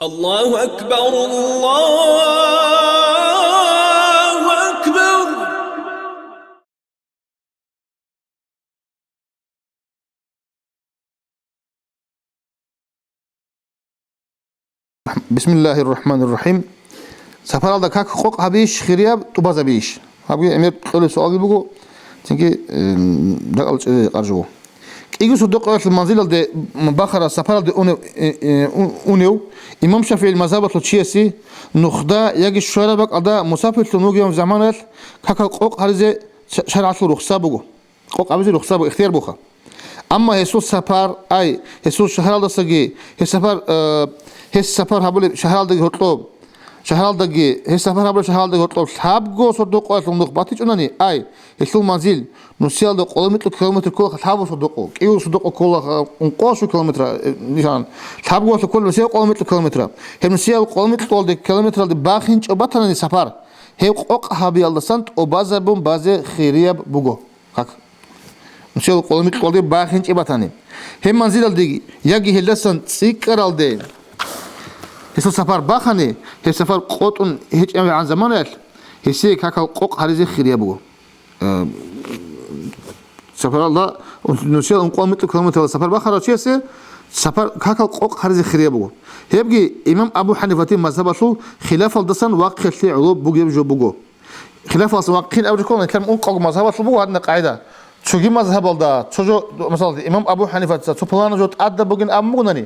الله أكبر الله أكبر. بسم الله الرحمن الرحيم. سفر الله كاك خوق هبيش خرياب تباز بيش هبي أمير قول سؤال بقول تنكي دقل أرجو كيجو صدق في المنزل ده بخرة سفر ده أونيو إمام شافعي المذهب التشيسي نخدا يجي الشارع بق أدا مسافر تنوج يوم زمانات كاك خوق هذا شرعة رخصة بقول خوق هذا رخصة بقول اختيار بخا أما يسوع سفر أي يسوع شهر الله سجى يسافر السفر هبول شهر ده هطلب شهر ده السفر هبول شهر ده هطلب حابجو صدق أصلا نخباتي جناني أي يسوع منزل نسيال ده كيلومتر كل حابو صدقه كيو صدقه كل انقاش كيلومتر نشان حابجو كل نسيال كيلومتر هم نسيال طول ده كيلومتر ده باخين أبطلنا السفر هي قق هبي الله سنت وبازبون باز خيرياب بوجو هك نسيال طول ده باخين أبطلنا هم منزل ده يجي هلسن سيكر ده هسه سفر باخني هي سفر قطن هيك عن زمانات هسيك هكا قق هرزي خيريا بو سفر الله نسيل انقوم مثل كلمة سفر باخر شيء سفر هكا قق هرزي خيريا بو هيبقي إمام أبو حنيفة مذهب شو خلاف الدسن واقع في علوب بوجي بجو بوجو خلاف الواقعين أو يكون كلام أنقق مذهب شو بو هذا قاعدة شو جي مذهب الله شو مثلا إمام أبو حنيفة سبحانه جود أدب بوجين أمونني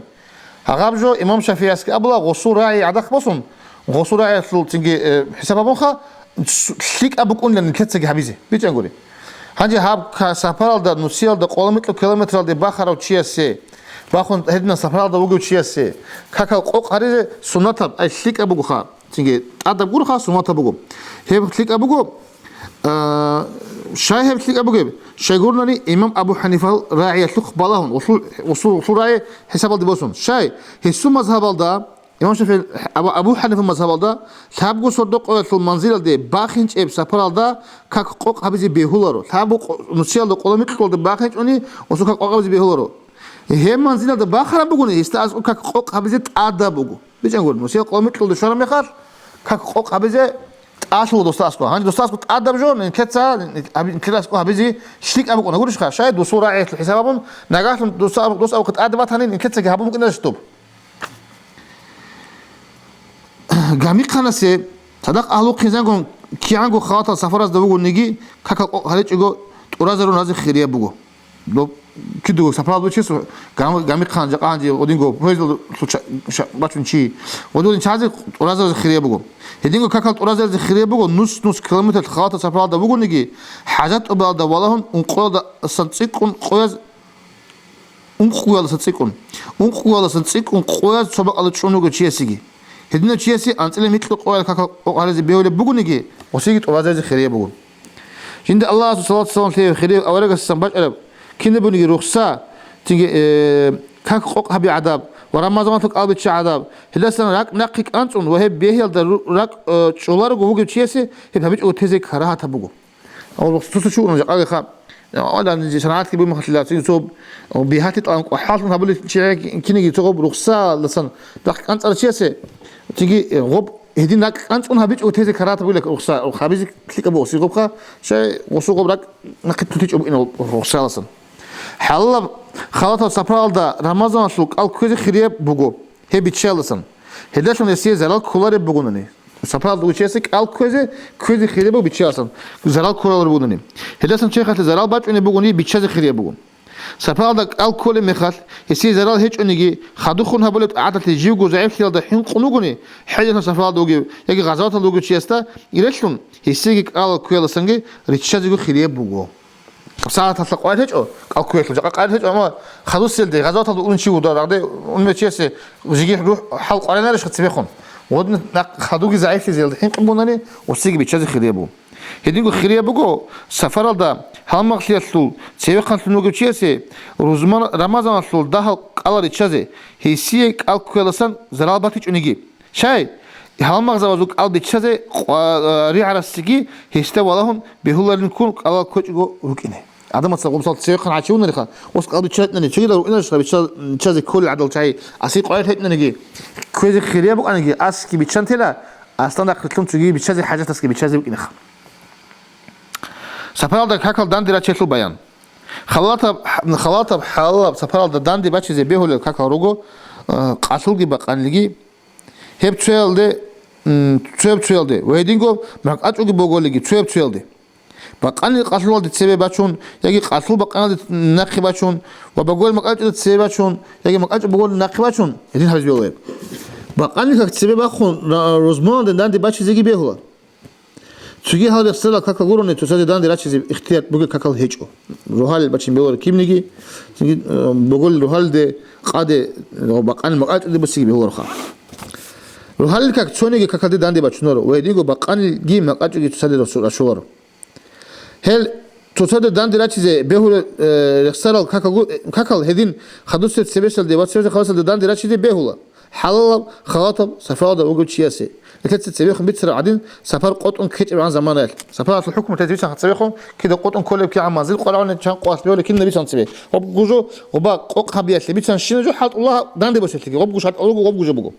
هغابجو إمام شافعي أسك أبلا غصور راعي عدك بصون غصور راعي تلتنجي حساب أبوخا شيك أبوكون لأن كتسجي حبيزي بيجي نقولي هنجي هاب كسافر ده نسيل ده قلمت له كيلومتر ده باخر أو شيء سي باخون هدنا سافر ده وجود شيء سي كاكا قوق هذه سنة أي شيك أبوخا تنجي أدب قولها سنة أبوكو هي شيك أبوكو شاي هي شيك أبوكو شاي قولنا إمام أبو حنيفة راعي يسلخ بالهم وصول راعي حساب الله بوسون شاي هسوا مذهب الله إمام شافعي أبو حنيفة مذهب الله ثابو صدق في المنزل ده باخنج إب سفر الله كاك قوق هبزي بيهولارو ثابو نسيال ده قلمت كل ده باخنج أني وسو كاك قوق هبزي بيهولارو هي منزل ده باخر بقولي استاذ كاك قوق هبزي تأدب بقول بيجي نقول نسيال قلمت كل ده شرم يخار كاك قوق هبزي أشوف دوستاسكو هاني دوستاسكو تأدب جو إن كتسا كلاسكو هبزي شيك أبوك أنا أقولش خا شايد دوسو راعي حسابهم نجاحهم دوس أو كتأدبات هني إن كتسا جهابهم ممكن نشطب جامي خناسة صدق أهلو خنزانكم كيانكو خاطر سفر از دوغو نيجي كاكا هريج إيجو تورازرو نازي خيرية بوغو لو كده سفر دو چیز جامي خانجا قانجي ودينغو فوزل باتون چی ودين چازي تورازرو خيرية بوغو هدينغو كاكا تورازرو خيرية بوغو نص كيلومتر خاطر سفر دا بوغو نيجي حاجات أبال دا والهم انقوى دا سنتيكون قويز انقوى دا سنتيكون قويز سبق على تشونوغو چيسيجي هدينا چيسي أنتلي مثل قوي كاكا قارز بيولي بوغو نيجي وسيجي تورازرو خيرية بوغو جند الله صلى الله عليه وسلم خيرية أولئك السنباج ألب كنا بنيجي رخصة تيجي كاك قوق هبي عذاب ورمضان تك قلب تش عذاب هلا سنة راك نقيك أنتون وهي بيهيل در راك شولار جوجو تشيسي هي هبيج أو تزيك خراها تبوجو أو لو شو نجا قال خا ولا نجي سنوات كبير مخلات يوسف وبيهاتي طعم وحاصل هبول تشي كنا يجي تقول رخصة لسن راك أنت تشيسي تيجي غب هدين راك أنتون هبيج أو تزيك خراها تقول لك رخصة أو خابيز كليك أبو سيقوب خا شيء وسوق راك نقيت تيجي أبو إنه رخصة لسن حالا خلاص سفر ده رمضان سوق الكوزي خريب بوجو هي بتشالسن هداشون يسير زلال كولار بوجونني سفر ده وشيسك الكوزي خريب بتشالسن زلال كولار بوجونني هداشون شيء خاطر زلال بات إنه بوجوني بتشاز خريب بوجون سفر ده الكول مخال يسير زلال هيج إنه خدوخون هبولت عادة تجيو جزء خلال ده حين قلوجوني حاجة سفر ده وجي يجي غزوات ده وجي شيستا يرشون يسير الكول سنجي ريتشاز خريب بوجو ساعة تطلق واحد هيك أو كويس لو قاعد هيك أما خذوا سيل غزوات هذا أول شيء وده عقده أول شيء وزيجي روح حلق علينا ليش خدسبيخون ودنا خذوا جزء عيف زي الحين قبوناني وسيجي بيتشاز خريبو هدينكو خريبو سفر ده هم مخلي السول سيف خان تنوجو شيء روزمان رمضان السول ده على التشاز هي سيك الكولسان زراباتيش ونيجي شاي هم مغزوازوك على التشاز ري على السجي هيستوى لهم بهولارين كون على كوجو روكينه адамаца гомсал цехан ачуунериха ос qalbi chatnani chigida inashqa bichazi kol adal chai asi qoyatnanigi көзе хирия буганги аски бичантела астанда кытлым чуги бичази хажатаски бичази букинах сапаралда какал дандира четл баян халата халап сапаралда данди бачизе бехоле какал руго qasılgi baqanligi hep çöelde weddingo maqaçugi bogoligi çöelde baqani qasıldi sebe baçun yagi qasıl baqanadi naqi baçun ve bogol maqaçugi sebe baçun yagi maqaçu bogol naqi baçun edin habis beoler baqani kak sebe baxun rozmonda dandi baçizegi behola çugi halde sela kaka gorone tosade dandi raçizi ihtiyat buge kakal heço rohal baçin beoler kimnigi bogol rohalde qade baqani maqaçugi basigi beoler kha rohal kak çonegi kakade dandi baçunoro weddingo baqani gi maqaçugi tosade raşolaro hel tosade dandi raçize behule rexsaral kakal hedin xaduset sebesel de vatsevze xalasal de dandi raçize behula halal xalatab safarda uguchiyase لكن تسبيخهم بيتصير عادين سفر قطن كتير عن زمان سفر الحكم تدريس عن تسبيخهم كده قطن كله كي عم مازال قرعون كان قاس بيقول لكن نبي تنسبي وبجوجو وبا قق خبيات اللي بيتسان شنو جو حط الله داندي بس تلقي وبجوج حط الله وبجوج بجو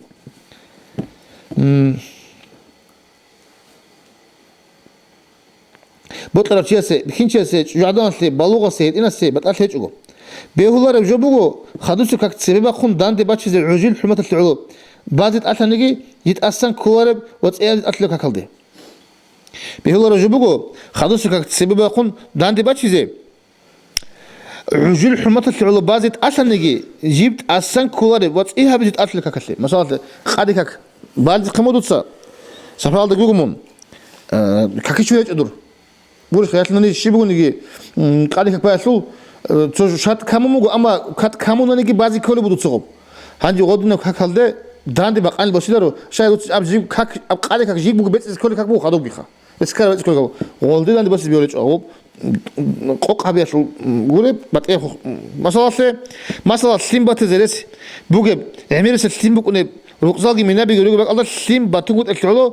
بطلع شيء بخين شيء جعدان سي بالوغة سي إنا سي بتقال هيجو بيهولار بجوبو خدوش كك تسبب خون داندي باتشيز العجل حمة العلو بعض أثنيجي يتأثن كوارب وتأيد أثلك كلدي بيهولار بجوبو خدوش كك تسبب خون داندي باتشيز عجل حمة العلو بعض أثنيجي جبت أثن كوارب وتأيها بجد أثلك كلدي مثلا خادكك بعض قمودوتسا سفر على جوجمون كاكيشوي يجدور بقول خيالنا شيء نيجي قاعد كباسو شات كامومو أما كات كامونا نيجي بعضي كله بدو تصوب هنجي غدنا كهالده داندي بقال بسيطرو شايف أبجيب كاك قاعد كجيب بقول بس كله كابو خدوم بيخا بس كله بس كله غلطي داندي بس بيولج أو قق هبيشوا بقول بتأيه مثلا سليم بتزرس بقول عمير سليم بقول رقصاقي منا بيقولوا بقى الله سليم بتقول أكلوا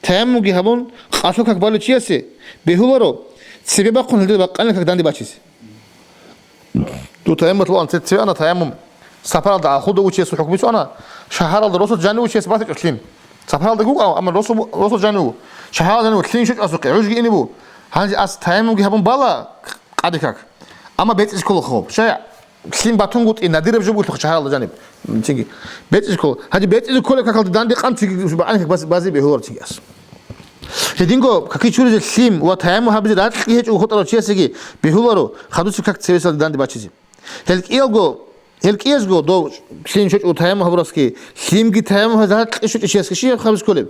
تيموجي هبون خاصو كقبلوا شيء بيهولرو سبب قن هذا بقى أنا كداندي باشيس تو تيمم طلع أنت تسوي أنا تيمم سفر هذا خده وشيء حكمي شو أنا شهر هذا رسول جانو وشيء سبعة أسلم سفر هذا جوك أما رسول جانو شهر هذا وثلين شو أسوق عوج جيني بو هذا أس تيمم هبون بالا قادكك أما بيت إسكول خوب شيء سليم باتون قط إن نادر بجوب قلت شهر هذا جانب تيجي بيت إسكول هذا بيت إسكول كأكل داندي قام تيجي أنا بس بازي بيهور تيجي أس هدينغو كاكي تشوري السليم وتيمم هبزي رات كيهج وخطر شيء سجى بيهولارو خدوش كاك تسويسال داندي باشيزي هلك إيزغو دو سليم شو تيمم هبراسكي سليم كي تيمم هذا شو شيء سكشي خمس كلب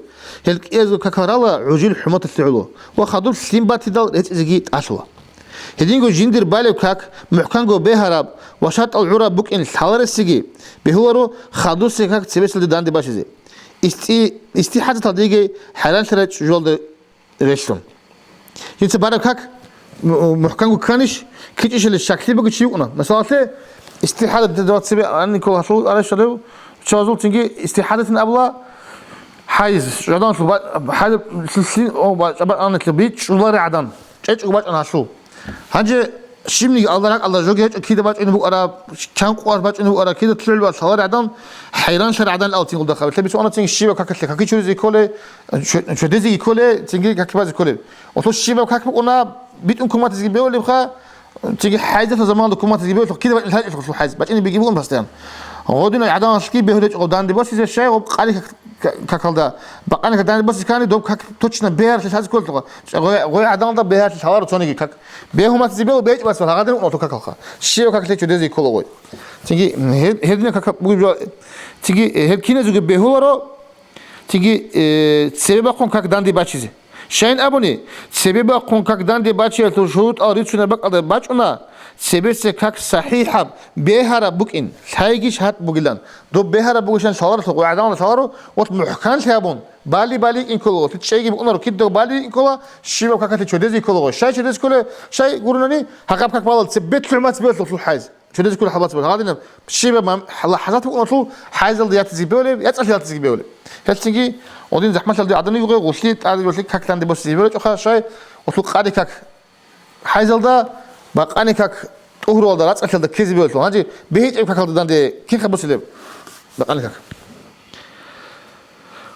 هلك إيزغو كاكارالا عجل حمة الثعلو وخدوش سليم باتيدال إتزجي أشوا هدينغو جندر بالو كاك محكانغو بهرب وشات العرب بوك إن الحوار السجى بيهولارو خدوش كاك تسويسال داندي باشيزي استحاضة تدريجي حلال ترى جولد ريشلون ينتبه بارك هك محكمو كانش كيتش الشكل بقى شيء مثلا استحاضة دلوقتي سبي أنا كل هالشغل على شلو شازول تيجي استحاضة أبلا حيز جدان شو بعد سلسلة أو بعد أنا كبيت شو لا عدن إيش وبعد أنا شو هنجي شيمني الله جوجي كده بعد إنه بقرا كان قوار بعد إنه بقرا كده تطلع بعد صار عدن حيران شر عدن الأول تقول دخل تبي سو أنا تيجي شيء وكاك كاكي شو زي كله شو دزي كله تيجي كاك بعد كله وتو شيء وكاك أنا بيت أنكم ما تجيب بيقول بخا تيجي حاجة في زمان دكم ما تجيب بيقول كده بعد الحاجة شو حاجة بعد إنه بيجيبون بس يعني غادينا عدن شكي بيهرج قدام دي بس الشيء وقالي كاكل ده بقى أنا كده بس كان دوب كاك توتشنا بيهر في هذا كله غوي عدن ده بيهر في الحوار توني كاك بيهم ما تجيب بيت بس هذا نقطة كاكل شيء وكاك تيجي دزي كله غوي تيجي هدينا كاك بقول تيجي هل كنا زوج بيهورو تيجي سبب كون كاك داندي باشيزي شاين أبوني سبب كون كاك داندي باشيل تشهود أريدشنا بقى باشونا سبب كاك صحيحة بيهرا بوكين هايجيش هات بوجلان دو بيهرا بوجشان شوارع تقول عدنا شوارع وتمحكان شابون بالي إن كله تشيء بقولنا كده بالي إن كله شيء وكاك تشودزي كله شاي تشودز كله شاي قولنا حقب كاك بالله تثبت كلمات تثبت في الحاجز شودز كله حبات بس هذا شيء ما لحظات بقولنا حاجز اللي يتزيبولي يتصل يتزيبولي هالشيء ودين زحمة اللي عدنا يبغى غسلت عاد يقول لك كاك تاندي بس يبغى شو شاي وتلو قادي كاك حاجز ده ბაყანი ქაქ ტუჰროალ და რაწყეთელ და ქეზი ბელთო ანჯი ბეიჭე ქაქალ დანდე ქიხაბოსილებ ბაყანი ქაქ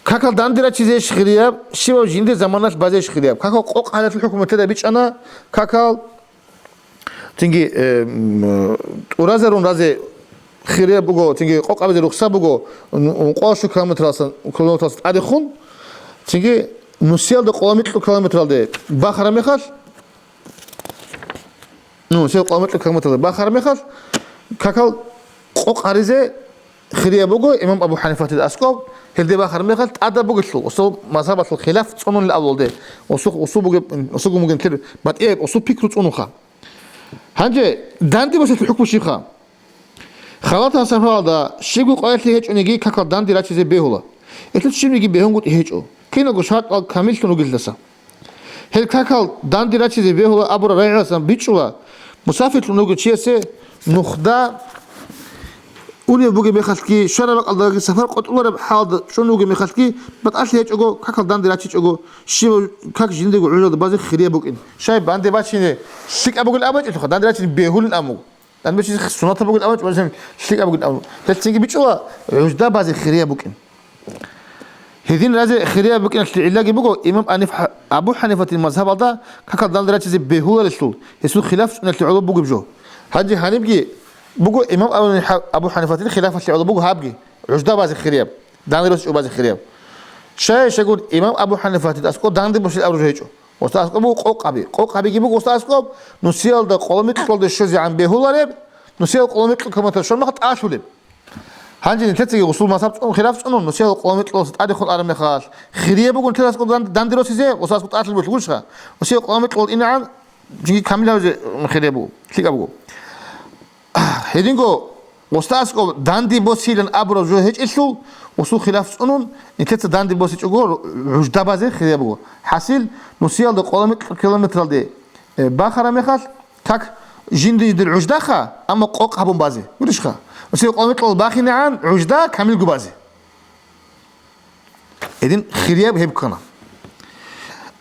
ქაქალ დანდი რა ჩიზე შხირია შივა ჟინდე ზამანას ბაზე შხირია ქაქალ ყოყალეთ ჰუკუმეთე და ბიჭანა ქაქალ თინგი ტურაზე რომ რაზე ხირია ბუგო თინგი ყოყაბეზე რუხსა ბუგო ყოშუ კილომეტრას ადიხუნ თინგი ნუსიალ და კილომეტრალდე ბახარა მეხალ ნუ შე კილომეტრალდე ბახარა მეხალ ქაქალ ყოყარიზე ხირია ბუგო იმამ აბუ ჰანიფათი და ასკო ჰელდე ბახარა მეხალ ტადა ბუგიშლო ოსო მასაბათლ ხილაფ წონულ ავლდე ოსო გუმუგენ ქირ ბატიე ოსო ფიქრუ წონუხა ჰანჯე დანდი მოსეთ ჰუკმში ხა ხალათა საფალდა შიგუ ყოველი ჰეჭუნიგი ქაქალ დანდი რა ჩიზე ბეჰულა ეთლ შიმიგი ბეჰუნგუტი ჰეჭო კინოგო შატალ კამილტონო გილდასა ჰელ ქაქალ დანდი რა ჩიზე ბეჰულა აბურა რაიასან ბიჭულა მუსაფირ ნუგო ჩიესე ნუხდა უნი ბუგი მეხალკი შარაბა ყალდაგი საფარ ყოტულარა ჰალდა შონუგი მეხალკი ბატალში ეჭოგო ქაქალ დანდი რა ჩიჭოგო შიმ ქაქ ჟინდეგო ულოდა ბაზე ხირია ბუკინ შაი ბანდე ბაჩინე სიკაბუგილ აბაჭი ხო დანდი რა ჩი ბეჰულინ ამუ დანდი ბაჩი სუნათა ბუგილ აბაჭი ბაზე სიკაბუგილ ამუ თეცინგი ბიჭულა უსდა ბაზე ხირია ბუკინ هذين رازي خيريا بكين العلاج بقول إمام أبو حنيفة المذهب هذا كقول دان درجة بهولة للسول يسوع خلاف إن العلوم بقول بجو هذي حنيبجي بقول إمام أبو حنيفة الخلاف العلوم بقول هابجي عجدا بعض خيريا دان درجة بعض خيريا شيء يقول إمام أبو حنيفة أسكو دان درجة بس أبو هيجو وستأسكو بقول قوقابي بقول وستأسكو نسيال ده قلمي تقول ده الشيء عن بهولة لب نسيال قلمي كم تشون ما قد أشولب هانجي نتلتقي وصول مذهب خلاف أنو نسيال قلمي تقول أدخل أرمي خاص خيريا بقول تلاسكو دان درجة زي وستأسكو تأكل بتقولشها نسيال قلمي تقول إن عن جي كاملة خيريا بقول كليك بقول هيدينكو وستأسكو داندي بوسيلن أبرز جو هيج إسول وصول خلاف أنو نتلت داندي بوسي تقول عجدا بازي خيريا بقول حاصل نسيال ده قلمي كيلومتر ده باخر مخاص تك جندي در عجدا خا أما قوق هبون بازي وليش خا نسيال قلمي تقول باخي نعان عجدا كامل جو بازي هيدين خيريا بهيب كنا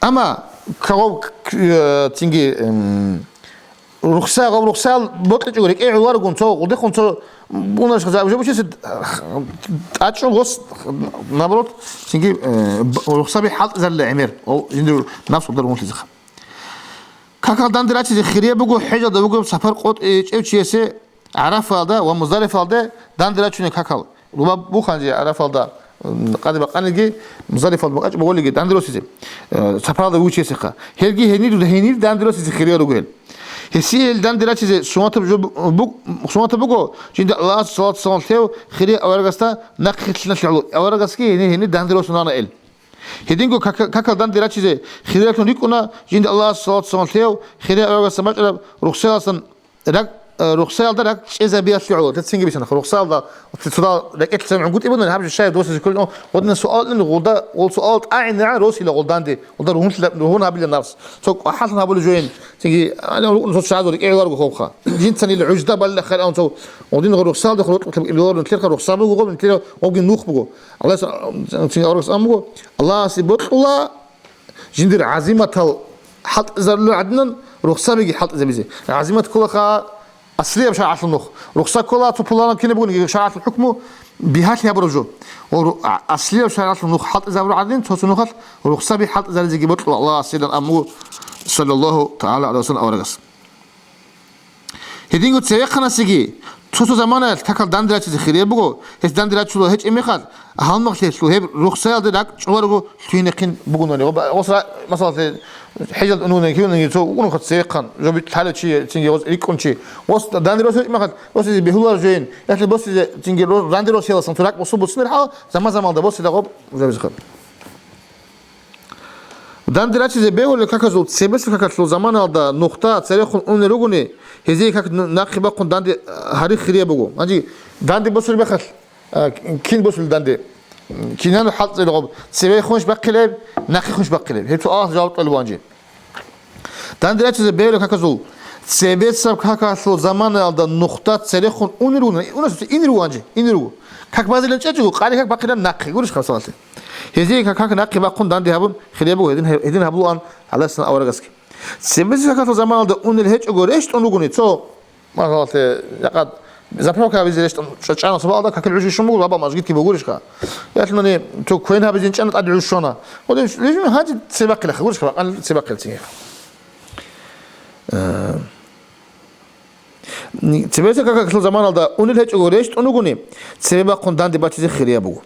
أما كاو تيجي رخصة بطل تقولك إيه عوار كنتو وده كنتو بوناش خزاب جو بشيء أتشو غص نبرد تيجي رخصة بحال زل عمر أو جندر نفس قدر ممكن زخم كاكال دان دراتي زي خيرية بقول حاجة ده بقول سفر قط إيه شيء عرف هذا ومزدلف هذا دان دراتي كاكال روبا بوخانجي عرف هذا قادي بقانجي مزدلف هذا بقول لك دان دراسي سفر هذا وش يسقى هلجي هني دان دراسي خيرية رجول هسيل دان دراتي زي سمعت بقول جند الله صلاة صلاة ثيو خيرية أورجستا نقخت لنا أورجسكي هني دان دراسي نانا إل هدينكو كاكال دان دراتي زي خيرية كنا جند الله صلاة صلاة ثيو خيرية أورجستا ما رخصة أصلا رخصة ده رك إذا بيأتي عود تتسينج بيشنا رخصة ده تطلع لك إتسمع قلت إبنا نحب الشيء دوس كل ودنا سؤال إنه غدا والسؤال أعين عن روسي لغدان دي وده هون هابيل النفس سوق حاصل هابول جوين تيجي أنا نصوص شعور إيه غير خوخة جين سني العجدة بل خير أنتو ودين رخصة ده خلوت الدور نتلقى رخصة بقول نتلقى وجن نوخ بقول الله تيجي رخصة بقول الله سيبط الله جندر عزيمة حط زرلو عدنا رخصة بيجي حط زي عزيمة كلها أصلية بشرع النخ رخصة كلها تطلعنا كنا بقول شرع الحكم بهات لها برجو أصلية بشرع النخ حط إذا برو عدين توصل نخل رخصة بحط إذا زي جبت الله سيدنا أمو صلى الله تعالى عليه وسلم أورجس هدين قلت سيقنا سيجي توصل زمانه تكال دندرات زخيرية بقول هس دندرات شلو هيج إميخال أهم مخلص شلو هيب رخصة هذا شو رجو تينقين بقولوني وصل مثلا حاجة إنه كيون يسوع ونخد سيقان جو بيتحلل شيء تيجي وصل يكون شيء وصل دندرات إميخال وصل بهولار جين يعني بس تيجي دندرات يلا سنتراك وصل بتصير حاجة زمان ده بس ده غب زي بزخم دندرات زي بيقول لك كذا سبس كذا زمان هذا نقطة تاريخ أن رجوني هذي كذا ناقبة كون دندي هاري خيرية بقول أجي دندي بس اللي بخل كين بس اللي دندي كينان حط زي الغب سبي خش بقلب ناقي خش بقلب هي جاوبت الوانجي دندرات زي بيقول لك كذا سبب سب كذا زمان هذا نقطة تاريخ أن رجوني إنروانجي إنرو كذا بعض اللي تجوا قاري كذا بقلب ناقي قولش خمسة هذي كذا ناقبة كون دندي هبون خيرية بقول هذين هبلو عن على سنة أورجسك ცებესი საქართველოს ზამანალდა უნელ ჰეჭოგო რეშტონ უგუნი ცო მაგალთე яყად ზაფროქა ვიზერესტონ ჭანოს ბალდა ქაკელ ჟი შუმუ ლაბა მასგიტი ბოგურიშხა ერთმანი თუ ქვენ ჰაბიზინ ჭანა ტადი უშონა ოდე რეჟიმ ჰაჯი ცებაკელა ხურიშხა ყან ცებაკელცი ცებესი საქართველოს ზამანალდა უნელ ჰეჭოგო რეშტონ უგუნი ცება ყონდანდი ბაჩიზე ხირია ბუგუ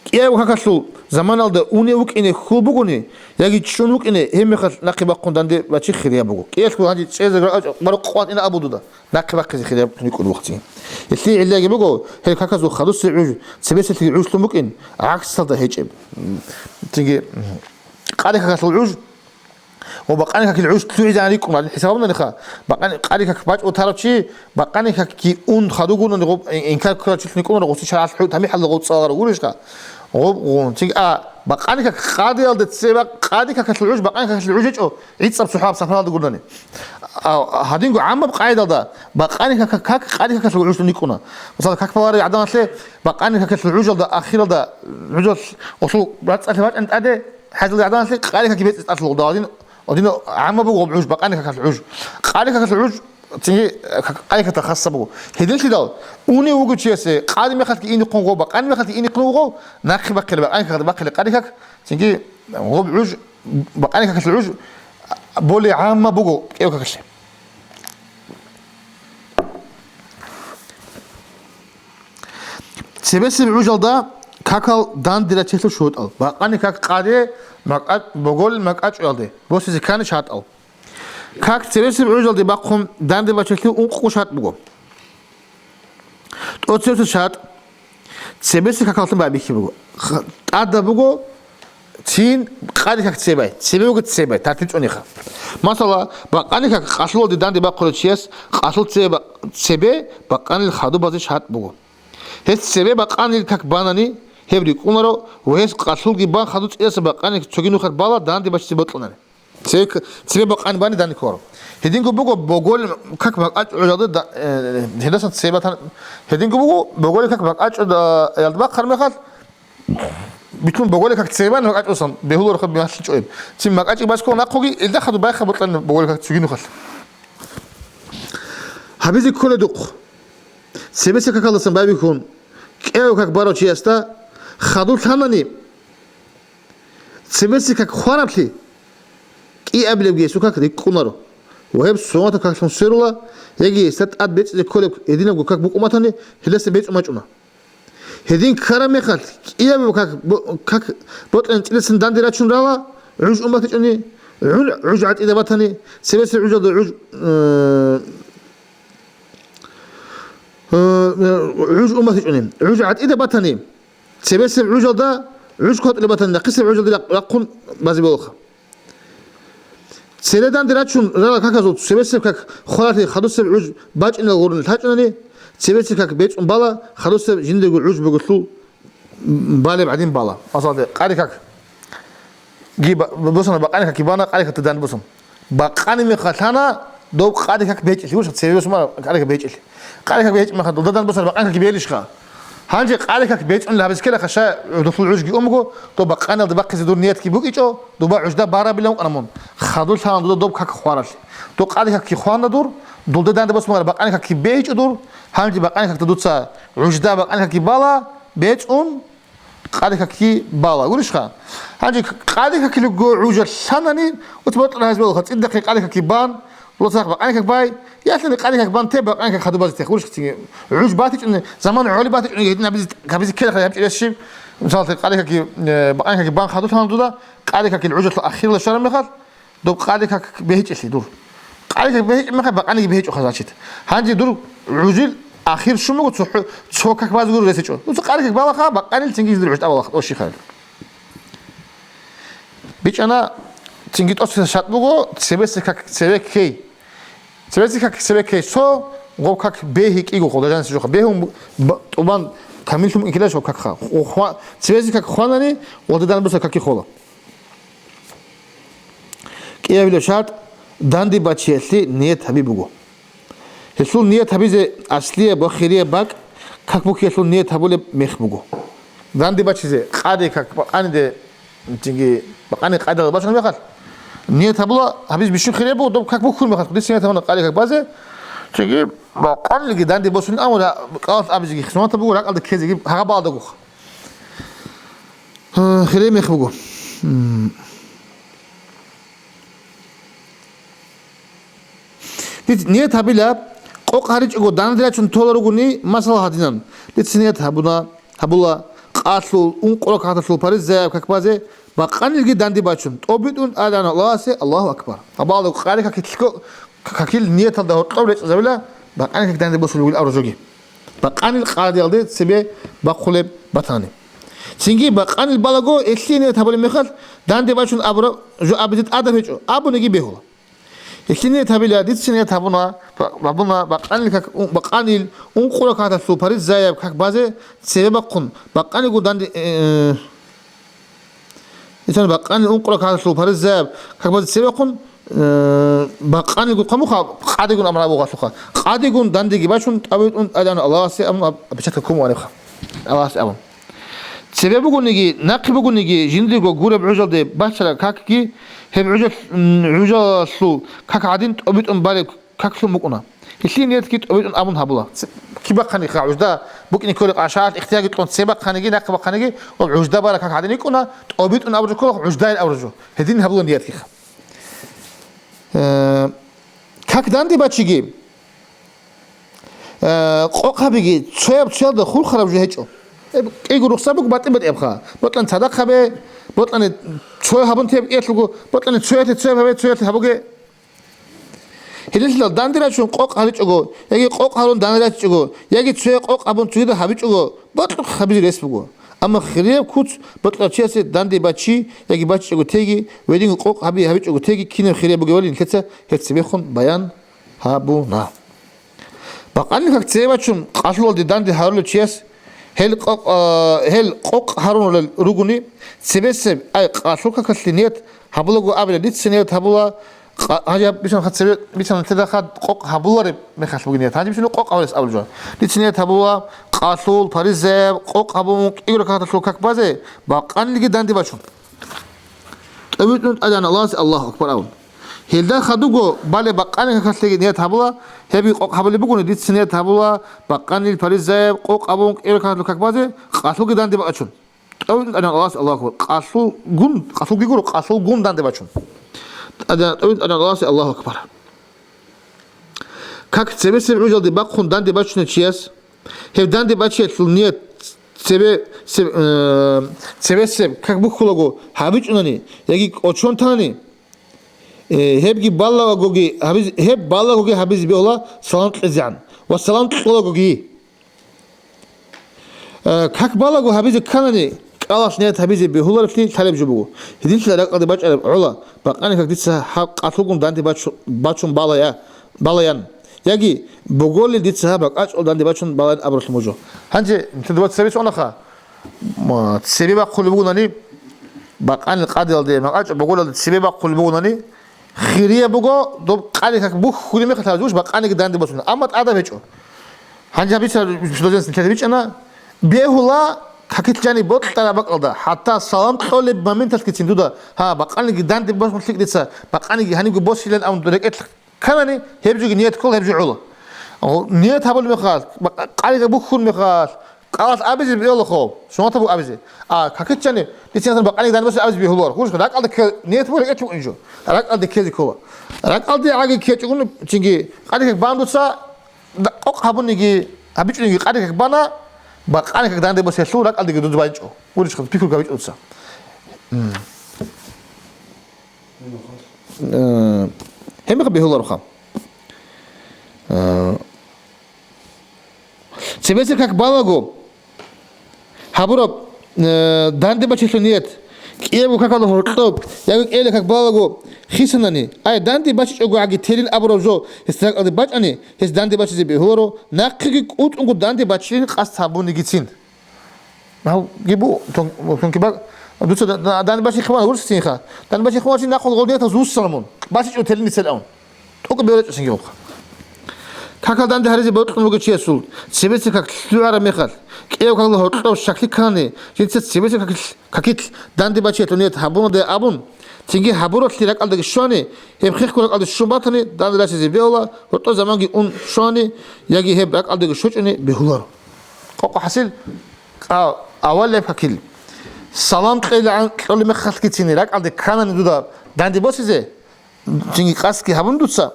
კიე ვაკასულ ზამანალდა უნე უკინე ხუბუგუნი იგი ჩუნ უკინე ემეხა ნახება ყონდანდი ბაჩი ხირია ბუგუ კიე ხუ ჰაჯი წეზე მარო ყვატინა აბუდუდა ნახება ხიზი ხირია ნიკული ვახცი ესი ელიაგი ბუგუ ჰე ქაკაზუ ხადუს ცებესი უშლუ მუკინ აქსალდა ჰეჭებ თიგი ყარი ქაკასულ უშ وبقاني كاك العوش تلوي على ريكم على حسابنا نخا بقاني قاري كاك باج وتعرفشي بقاني كاك كي اون خدوغون نغوب ان كان كراتش نيكون نغوص شرع الحوت همي حل غوت صغر ورشكا غوب تيجي بقاني كاك قادي يلد تسيبا قادي كاك العوش بقاني كاك العوش عيد صب صحاب صفنا دغولني هادينغو عام بقايده دا بقاني كاك قادي كاك العوش نيكونا وصل كاك فواري عدنا سي بقاني كاك العوش دا اخير دا عجوز وصل برات الفات انت ادي حاجه عدنا سي قادي كاك بيت اصل دادين ودينا عم بقى بعوج بقاني كاك العوج قاني كاك العوج تيجي قاني كاك خاصة بقى هدين كده أوني وجود شيء سي قاني ما خدك إني قنقو بقاني ما خدك إني قنقو ناخي بقى بقاني كاك بقى قاني كاك تيجي هو بعوج بقاني كاك العوج بولي عام بقى كيو كاك شيء سبس العوج ده كاكال دان ديلا تشلو شوت أل بقاني كاك قادي مقعد بقول مقعد شالدي بس إذا كان شات أو كاك تريس بعجل بقوم داندي باشلتي أنقو شات بقول أوتسيرت شات تسبيس كاكالتن بابيكي بقول أدا بقول تين قادي كاك تسباي تسبيو تسباي تاتيج أنيخا مثلا بقاني كاك قاشلو دي داندي بقول تشيس قاشل تسبي بقاني الخادو بازي شات بقول هس تسبي بقاني كاك باناني هبري كونارو وهس قاشلغي با خدوت اس بقاني تشوغينو خد بالا داندي باش تبطلنا سيك تسبي بقاني باني داني كورو هدينكو بقول كاك بقاج عجاد هدسن تسبيتان هدينكو بقول كاك بقاج يلد بقر مخال بيكون بقول كاك تسبيان بقاج اصلا بهولو رخب بيمشي جويب تي بقاج باسكو ناقوغي الدا خدو باي خبطلن بقول كاك تشوغينو خال حبيزي كل دوق سبيسي كاكالسن بايبيكون كيو كاك بارو تشيستا خدو ثماني سبسي كاك خواربلي كي ابلي بيسو كاك دي كونارو وهب سوماتا كاك سون سيرولا يجي ست اد بيت دي كولك يدينا كاك بوقماتاني هلس بيت ماچونا هدين كرامي خال كي ابي كاك بوتن تلسن دانديراتشون راوا عوج اماتچني عوجات اذا باتاني سبسي عوج عوج عوج اماتچني عوجات اذا باتاني سبس العجل ده عج كوت لبتن قسم العجل ده لقون بازي بوخ سيدان دراتشون رلا كاكازو سبس كاك خلاتي خدوس العج باج ان الغورن تاجنني سبس كاك بيت بالا خدوس جندق العج بقتلو بالي بعدين بالا اصلا قاري كاك جيب بوسنا بقاني كاك يبانا قاري كاك تدان بوسم بقاني مي خاتانا دو قاري كاك بيت شوش سيبس ما قاري كاك بيت قاري كاك بيت ما خد ددان بوسنا بقاني كاك بيليش خا هانجي قالك بيت ان لابس كده خشا دخول عجقي امكو تو بقانا دبق زدور نيت كي بوكيچو دوبا عجدا بارا بلون قنمون خدول ثان دوب كاك خوارل تو قالك كي خوان دور دول دان بس مغر بقانا كي بيچ دور هانجي بقانا كي تدوتسا عجدا بقانا كي بالا بيت اون قالك كي بالا ورش خا هانجي قالك كي لو عجل ثانني وتبط لازم خط دقيقه قالك كي بان لو صاحب بقانا باي ياثني قالك بان تي بقانا خدو باز تخورش عج باتج ان زمان علي باتج ان يدنا كبيز كده خياب الشيء مثلا قالك كي بقانا بان خدو ثان دودا قالك كي العجل الاخير لشرم مخال دو قالك بهيج شي دور قالك بهيج مخ بقانا بهيج خزاشيت هانجي دور عجل اخير شو مو تصوكك باز غور رسيچو قالك باخا بقانا تنجيز دور عجت اول وقت وشي خال بيچانا تنجيت اوس شات بوغو سبس كاك سبكي سبس كاك سبكي سو غو كاك بهي كيغو خدان سجو بهم طبعا كاملتم انكلاش كاك خا سبس كاك خواناني ودان بس كاك خولا كيابلو شات داندي باتشيسلي نيت حبيبوغو هسول نيت حبيزه اصليه بخيريه باك كاك بوكيسول نيت حبول مخبوغو داندي باتشيزه قادي كاك اني تيجي بقاني قادر باش نمخال Ниет табула хабиз бишун хире бу доб как бухун мехат дис ниет табуна қали как базе чеги ба қанлиги данди босун амура қалат абизги хисмат табу рақалда кезиги ҳага балда гух хире мех бугу дит ниет табила qoq harichgo dandirachun tolaruguni masala hadinan litsiniyat habula qasul un qola qasul parizza kakbaze baqanilgi dandi bachun tobitun adana lase Allahu akbar tabalu qari kakil niyat alda qawlet zabila baqanil dandi bosul awrojogi baqanil qadi alde sebe baquleb batani singi baqanil balago esline tabale mekhal dandi bachun abra jo abizit adafecho abunegi behula Ekini tabila ditsine tabuna babuna baqanil unqura kata supariz zayab kak baze sebaqun baqani gudandi itan baqanil unqura kata supariz zayab kak baze sebaqun baqani gu qamu qadigun amra bu qasuqa qadigun dandigi bachun tabitun adan Allah se am abchata kum wa Allah se am sebebi gunigi naqibi gunigi jindigo gurab ujalde bachara kakki hem ujalsu kak adin obitun bale kaksu mukuna isiniyet kit obitun amun habula kibaqani qaujda bukni kul qashat ihtiyaj tun sebaqani naqbaqani ujda bala kak adin ikuna obitun abru kul ujda abru hedin habula niyat ki kak dandi bachigi qoqabigi choyab khul kharab jecho ego ruxsabuk batibet ebkha botlan sadaq khabe botlan choy habun teb etlugo botlan choyate habuge hedisla dandirachun qoq halichgo yagi qoq harun dandirachgo yagi choy qoq habun chuyda habichgo botlu khabi resbugo amma khireb kuch botla chese dandi bachi yagi bachgo tegi weding qoq habichgo tegi kine khirebuge walin ketsa hetsebkhon bayan habuna baqani kak tsebachun qasloldi dandi harul ches hel qoq harun ruguni sebeseb ay qasuka kasliniyat hablugo abla ditsiniyat habula haja bisan khatsebe bisan tadakhat qoq habulare mekhasbuginiyat haja bisan qoq awles abuljo ditsiniyat habula qasul parizeb qoq habum igro kata sokak baze baqanligi dandi bachun tabitun adan Allahu akbar aun Hilda khadugo bale baqani khasligi niyat habula hebi qoq habli buguni ditsiniyat habula baqanil parizeb qoq abun igro kata sokak baze qasugi dandi bachun tabitun adan Allahu akbar qasul gun dandi bachun adan Allahu akbar kak sebeseb ujaldi baqun dandi bachun chiyas hev dandi bachiyat niyat sebeseb kak bukhulogo habichunani yagi ochontanani hebgi ballagogi habiz heb ballagogi habiz beola salam qizan wa salam qologogi kak ballago habiz kanani qalas niyat habiz behularti talab jubugo hidinchla raqadi bachar ula baqani kak ditsa qatlugun dandi bachun balayan yagi bogoli ditsa baqach dandi bachun balayan abrus mojo hanje tadbat sebes onaxa ma sebeba qulbugunani baqani qadilde maqach bogoli sebeba qulbugunani khiriya bugo dob qali kak bu khulime khatajush baqani dandi bachun amat ada becho hanje habisa slozen sintebichana behula kakitjani bot tara baqalda hatta salam qolib momentas kitsinduda ha baqani dandi bachun sikditsa baqani hanigu bosilen am direkt kanani hebjugi niyet kol hebju ula niyet habul mekhas qali bu khun mekhas qalas abiz beolo kho shonta bu abiz kakitjani ditsan baqani dandi bachun abiz behulor kush raqalda niyet bu etchu injo raqalda kezi kova raqalda agi kechugun chingi qali bandutsa qoq habunigi habichunigi qali bana baqani kak dandi bose su raqalda gidun bajo urish khad pikul gabich utsa hem behulor kha sebese kak balago haburo dandi bache niyet kiyebu kakalo hortob yagi ele kak balago khisanani ay dandi bache ogo agi telin abrojo istak adi bachani his dandi bache ze behoro naqigi utungu dandi bache qas sabuni gitsin naw gibu ton kiba dutsa dandi bache khwa ursin kha dandi bache khwa sin naqol golniyat zus salmon bache telin selaun tok beole singi kakal dandi harizi botqon muge chiasul sebesi kak luara mekal keu kakal horto shakli khane jinset sebesi kakit dandi bachi etoniet habun de abun tingi haburot lirak alde shone hem khikh kulak alde shumbatani dandi lasi beola horto zamangi un shone yagi heb rak alde shochuni behular qoqo hasil awal kakil salam qila an qoli mekhal kitini rak alde kanan duda dandi bosize tingi qaski habun dutsa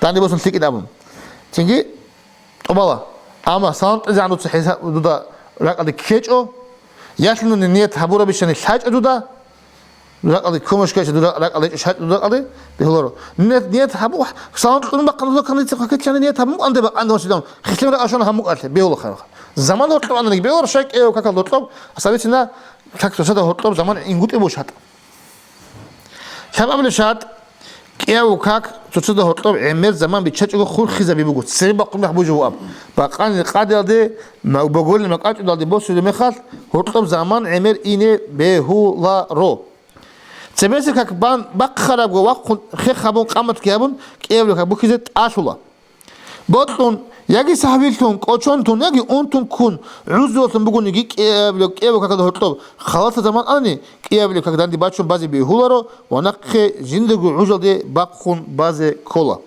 dandi bosun tikid abun tingi obala ama salam qila an dutsa hesa duda rak alde kecho yaslun niyet habura bishani haj duda rak alde kumosh kecho duda rak alde shaj duda alde behularo niyet habu salam qila baqan duda kan tikid niyet habu ande ande wasidam khishlim rak ashona hamu alte behul khair zaman horto anani behularo shak kakal horto asabitina tak tosada horto zaman ingute boshat شباب الشات كيو كاك تصدق هرطب عمر زمان بيتشجع خور خزا بيبقوا سري بقول محبوج جواب بقان القادر ده ما بقول المقاطع ده بوس اللي مخال هرطب زمان عمر إني بهو لا رو تبص كاك بان بقخرب جوا خير خابون قامت كيابون كيو كاك بكيزت عاشولا بطن يجي سحبيلتون قطشونتون يجي أنتون كون عزوتون بقول نجي كيو كاك ده هرطب خلاص زمان أني كيابلي كاك داندي باتشون بازي بيهولارو ونقخ جندقو عجل دي باقخون بازي كولا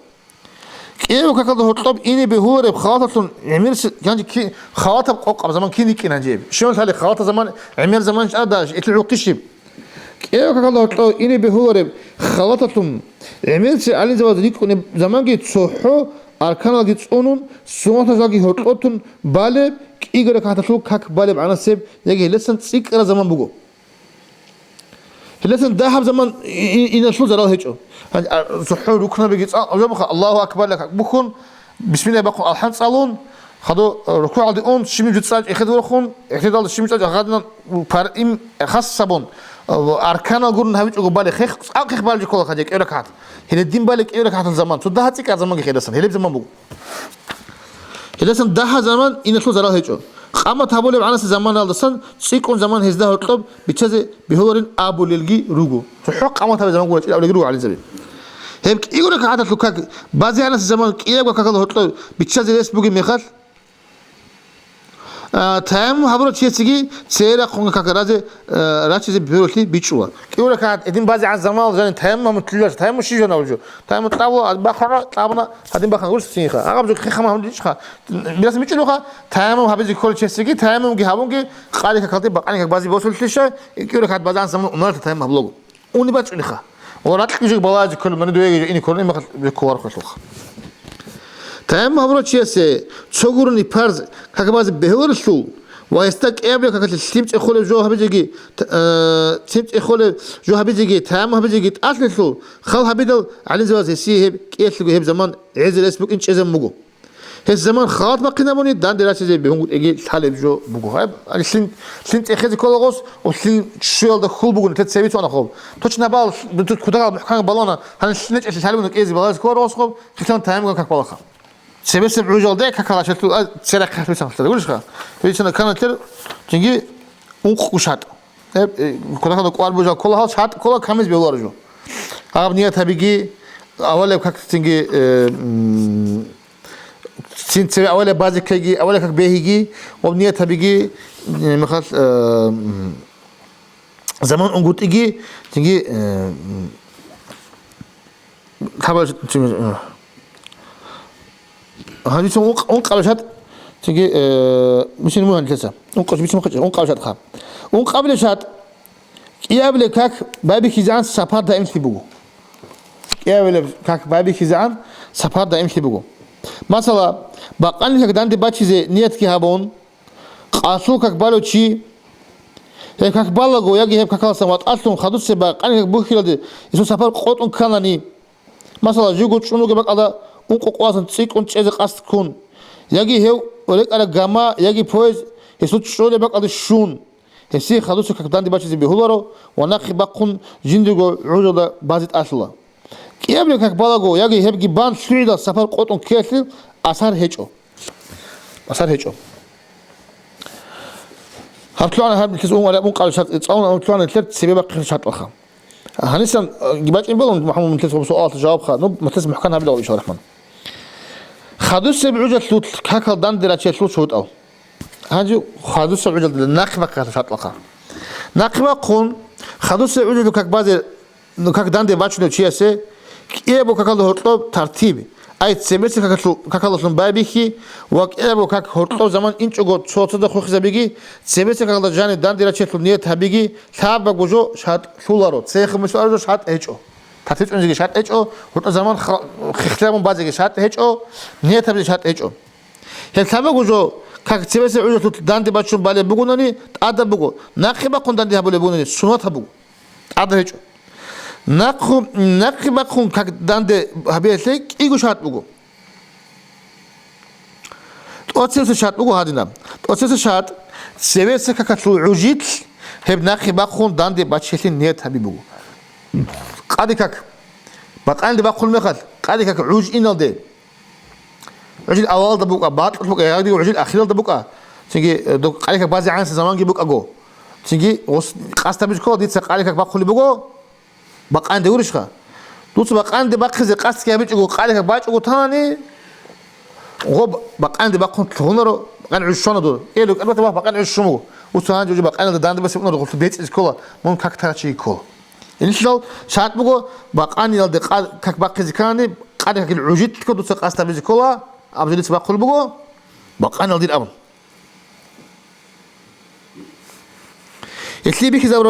كيابلي كاك ده هرطب إني بيهولارو بخلاطتون عمير يعني كي خلاطة بقوقع زمان كيني كينا نجيب شلون هالي خلاطة زمان عمير زمان أداش يطلعوا قشيب كيابلي كاك ده هرطب إني بيهولارو خلاطتون عمير علي زواد ريكون زمان جيت صحو أركان الجيت أونون سوات زاجي هرطبتون بالب إيجار كهتشوك كاك بالب أنا سب يجي لسن سيك أنا زمان بقول لسن ذهب زمان إن شو زرال هيجو سحور ركنا بيجي الله أكبر لك بكون بسم الله بكون الحمد صالون خدوا ركوع على الأون شمي جتساج إخذوا رخون إخذوا الشمي جتساج غادنا بارئم خاص سبون أركان الجورن هبيج بالك خيخ أو خيخ بالك كل خديك إيه ركعت هنا الدين بالك إيه ركعت الزمان شو ده هتيك زمان كي لسن هلب زمان بقول لسن ده زمان إن شو زرال هيجو قامت هبولي بعنا زمان الدسن سيكون زمان هزده هرطب بتشزي بهورين أبو للجي روجو تحق قامت هذا زمان قولت أبو للجي روجو على زبي هم يقول لك عادة لكاك بعض أنا زمان كيه وكاك هرطب بتشزي ليس بوجي مخال تام هبولو شيء تيجي سيرة خون كاك راجي بيروتي بيشوا يقول لك عاد إدين بعض عن زمان زين تام ما متلوش تام مش يجون أولجو تام تطاو بخرة طابنا هدين بخرة قول سينخا أقرب جو خيخ ما هم ليشخا بس ميشلوخا تام وهبزي كل شيء تيجي تام ومجي هابونجي قاري كاكتي بقاني كاك بعضي بوصل تلشة يقول لك عاد بعض عن زمان ونالت تام هبلوجو وني بتشلخا وراتك يجي بلاج كل من دويجي إني كل ما بكوار خشلخ تام هبلو شيء سه شغورني فرز كاك بعض بهورسو ويستك قبل كاك سيمت اخول جو هبيجي سيمت اخول جو هبيجي تام هبيجي اصلسو خل هبيدل علي زواز سي هب كيسلو هب زمان عز الاسبوع انش زمغو هز زمان خاط بقينا بوني دان دراسه زي بيهم اجي حالب جو بوغو هاي سنت اخذ كولغوس وسين شوال ده خول بوغو تتسويت وانا خو توشنا بال كودا محكان بالونا هن سنت حالبونك ايزي بالاز كوروس خو ختان تام كاك بالخا سبب عجل ده ككلا شتو سرق خفيف سامسته تقولش خا فيشنا كانت تيجي وقوشات كلها هذا قوال بوجا كلها شات كلها خمس بيولارجو أب نية تبيجي أول كك تيجي سنت أول بعض كيجي أول كك بيهيجي وبنية تبيجي مثلا زمان أنقط تيجي خبر هذي سو قابلشات تيجي مش المهم لسه قابلشات خاب قابلشات يقابل كاك بابي خزان سفر دائم تبغو يقابل كاك بابي خزان سفر دائم تبغو مثلا بقال لك داندي باتشي نيت كي هابون قاسو كاك بالو شي كاك بالغو يجي هب كاك سمات اصلا خدو سبا قال لك بوخيل يسو سفر قوتون كانني مثلا جوجو شنو جبك على قوقواسن تسيكون تشيز قاست كون يجي هو ولك على جاما يجي فوز يسوت شغل بق على الشون هسي خلوص كدان دي باشي بيهولارو وناخي بقون جندغو عجله بازت اصلا كيابل كاك بالاغو يجي هبجي بان سويدا سفر قوتون كيسل اثر هيچو هفتلوانا هب كيس ولا مو قال شات تصاون هفتلوانا ثلاث سبب قشات اخا هنسن جبات بلون محمود من ثلاث سؤال جواب خا نو متسمح كان هبل ان شاء الله الرحمن ხადუსე ბიუჯეტ ქაქალდან დერაჩელუ შუტავ აჯი ხადუსე ბიუჯეტ ნახვა ქათატლახა ნახვა ხუნ ხადუსე ბიუჯეტ ქაკბაზე ქაკდან დებაჩნო ჩიასე კიებო ქაკალო ჰორტლო თარტიბი აი ცემეცე ქაკალოსონ ბაიბიხი ვაკიებო ქაკ ჰორტლო ზამან ინჭუგო ცოცა და ხოხიზაბიგი ცემეცე ქაკალდა ჟანი დან დერაჩელუ ნიე თაბიგი თაბა გუჟო შატ სულარო ცეხმისვარო შატ ეჭო თათეჭონიგი შატ ეჭო ჰორტო ზამან ხიხრამონ ბაზიგი შატ ეჭო ნიე თაბი შატ ეჭო თაბა გუჟო ქაკ ცემეცე ბიუჯეტ დან დებაჩუნ ბალე ბუგუნანი ტადა ბუგო ნახება ხონდან დაბოლე ბუგუნანი სუნათა ბუგო ტადა ეჭო نقي بخون كك داند هبيتلي كيغو شات بوغو توتسس شات بوغو هادينا توتسس شات سيبس ككتلو عجيت هب نقي بخون داند باتشلي نيت هبي بوغو قادي كك بقاند بخون مخال قادي كك عوج انالدي عجيل اول دبوكا باط بوكا يادي عجيل اخير دبوكا تيجي دو قادي كك بازي عن زمان بوكا جو تيجي قاستا بيجكو ديت قادي كك بخون بوغو بقاند ورشخه دوت بقاند بقخز قاس كي بيجو قالك باجو ثاني غب بقاند بقون تونرو قان عشونه دو ايلو البته بقان عشمو وثاني جو بقاند داند بس نور قلت بيت اسكولا مون كاكتراشي كو انشلو شات بوغو بقان يلد كاك بقخز كاني قالك العجيت كو دوت قاستا بيجكولا ابجلت بقول بوغو بقان يلد الامر اللي بيك زبر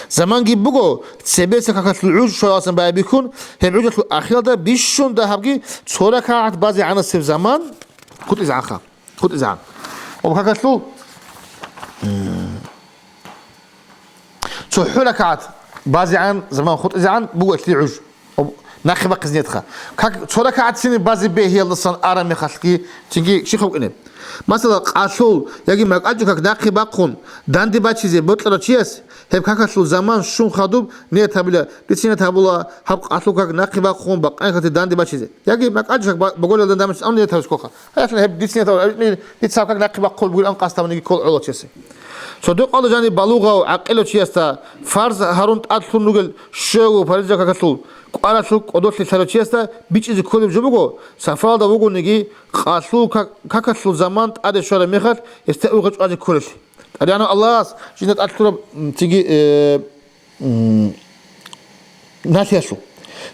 زمان جيب بقو سبيس كاكل العوج شو أصلا بقى بيكون هم عوج الأخير ده بيشون ده هبجي صورة كعد بعض عن السب زمان خد إزعان خا خد إزعان وبكاكلو صحولة كعد بعض عن زمان خد إزعان بقو اللي عوج ناخي بقى زنيتها كاك صورة كعد سين بعض به هي اللي صار أرمي خلقي تيجي شيء خوك إنه مثلا قاسول يجي ما أجو كك ناقي باقون داندي باتشيزي بطلع تشيس هب كاكاسول زمان شون خدوب نية تابلا بتسينة تابلا هب قاسول كك ناقي باقون بقى كت داندي باتشيزي يجي ما أجو كك بقول له داندي أم نية تابس كوخا هيفنا هب بتسينة تابلا بتساو كك ناقي باقول بقول أم قاستام نيجي كل علا تشيسي صدق الله جاني بلوغا وعقله تشيستا فرز هارون تأثر نقول شو فرزا كاكاسول قارا شو قدوس لسالو تشيستا بيجي كل بجوبو سفر ده بقول نيجي قاسول كاكاسول زمان أده شو مخات يستأوي قج أجي كلش أنا الله جينا أكثر تيجي ناسياسو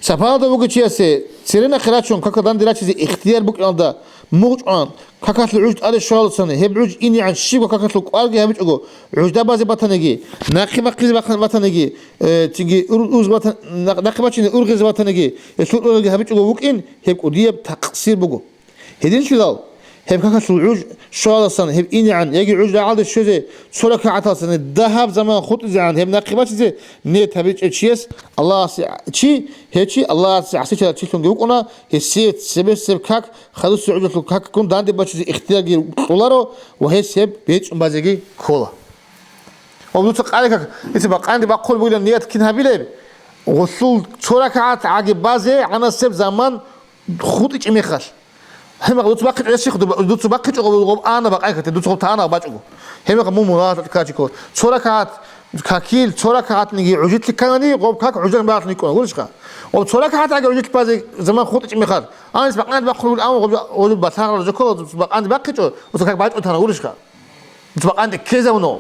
سفر ده بقول تشيسه سيرنا خيراتشون كاكدان دلاشي اختيار بقول عنده موج عن كاكاسل عوج أده شو سنة هب عوج إني عن شيء وكاكاسل قارجي هم يجوا عوج ده بعض بطنيجي ناقي بقيز بطنيجي تيجي أرز بطن ناقي بطنيجي أرز بطنيجي يسوق أرز هم يجوا وكين هب قديم تقصير بقول هدين شو ده هب كاكاسل عوج شو سنة هب إني عن يجي عوج ده عالد شو زي صورة كعطا سنة ذهب زمان خط زعان هب ناقي بطنيجي نيت هبيج أشياء الله شيء هيك الله عسيش شيء تونجيوك أنا هسيت سبب كاك خدوا سعودة كاك كون داندي باشي اختيار طولارو وهي سبب بيج بازيجي كولا وبدو تقالك يتبقى عندي بقول بقول النيات كنها بيلي وصول صورة كعات عجب بازي أنا سبب زمان خود إيش ميخش هم قدو تبقى عيش قدو تبقى أنا بقى كده قدو تبقى أنا باجو هم قمو مرات كاتيكو صورة كعات كاكيل صورة كعات نيجي عجيت لكاني قب كاك عجيت بعرف نيكون أقولش كا وصورة كعات عجيت عجيت بازي زمان خود إيش ميخش أنا سبق عندي بقول الآن قبل بسار رجكول سبق عندي بقى كده وسكاك بعد أنت أقولش كا سبق عندي كذا ونو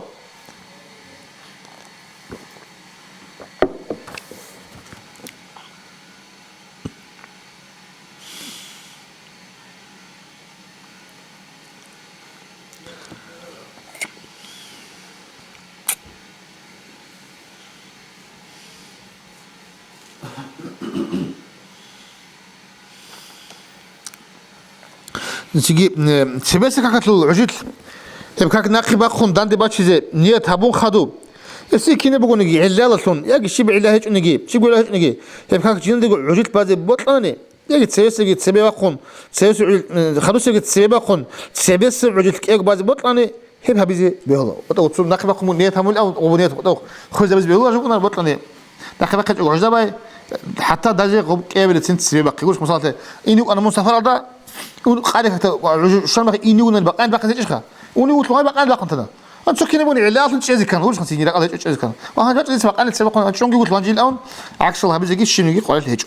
تيجي سبيس كاكل عجيت هب كاك ناقي باخون داندي باتشيزي نية تابون خدو يسي كيني بقول نجي علالة سون يجي شيء بعلا هيك نجي شيء بقول هيك نجي هب كاك جين دقول عجيت بازي بطلاني يجي تسبيس باخون تسبيس خدوش يجي تسبيس باخون تسبيس عجيت كيك بازي بطلاني هب هبيزي بيهلا وتوصل ناقي باخون نية تامون أو نية خذ بس بيهلا شو كنا بطلاني ناقي باخون عجيت باي حتى داجي قب قبل سنت تسبيس باخي يقولش مثلا إني أنا مسافر هذا وقارك شو ما إني ونبقى بقى إيشها وني وطلع بقى تنا أنت شو كنا بني علاقة تشيزي كان غورش خمسين علاقة تشيزي كان وهذا جالس بقى أنا سبقنا شو نقول لانجيل الآن عكس الله بيجي شنو يجي قال هيك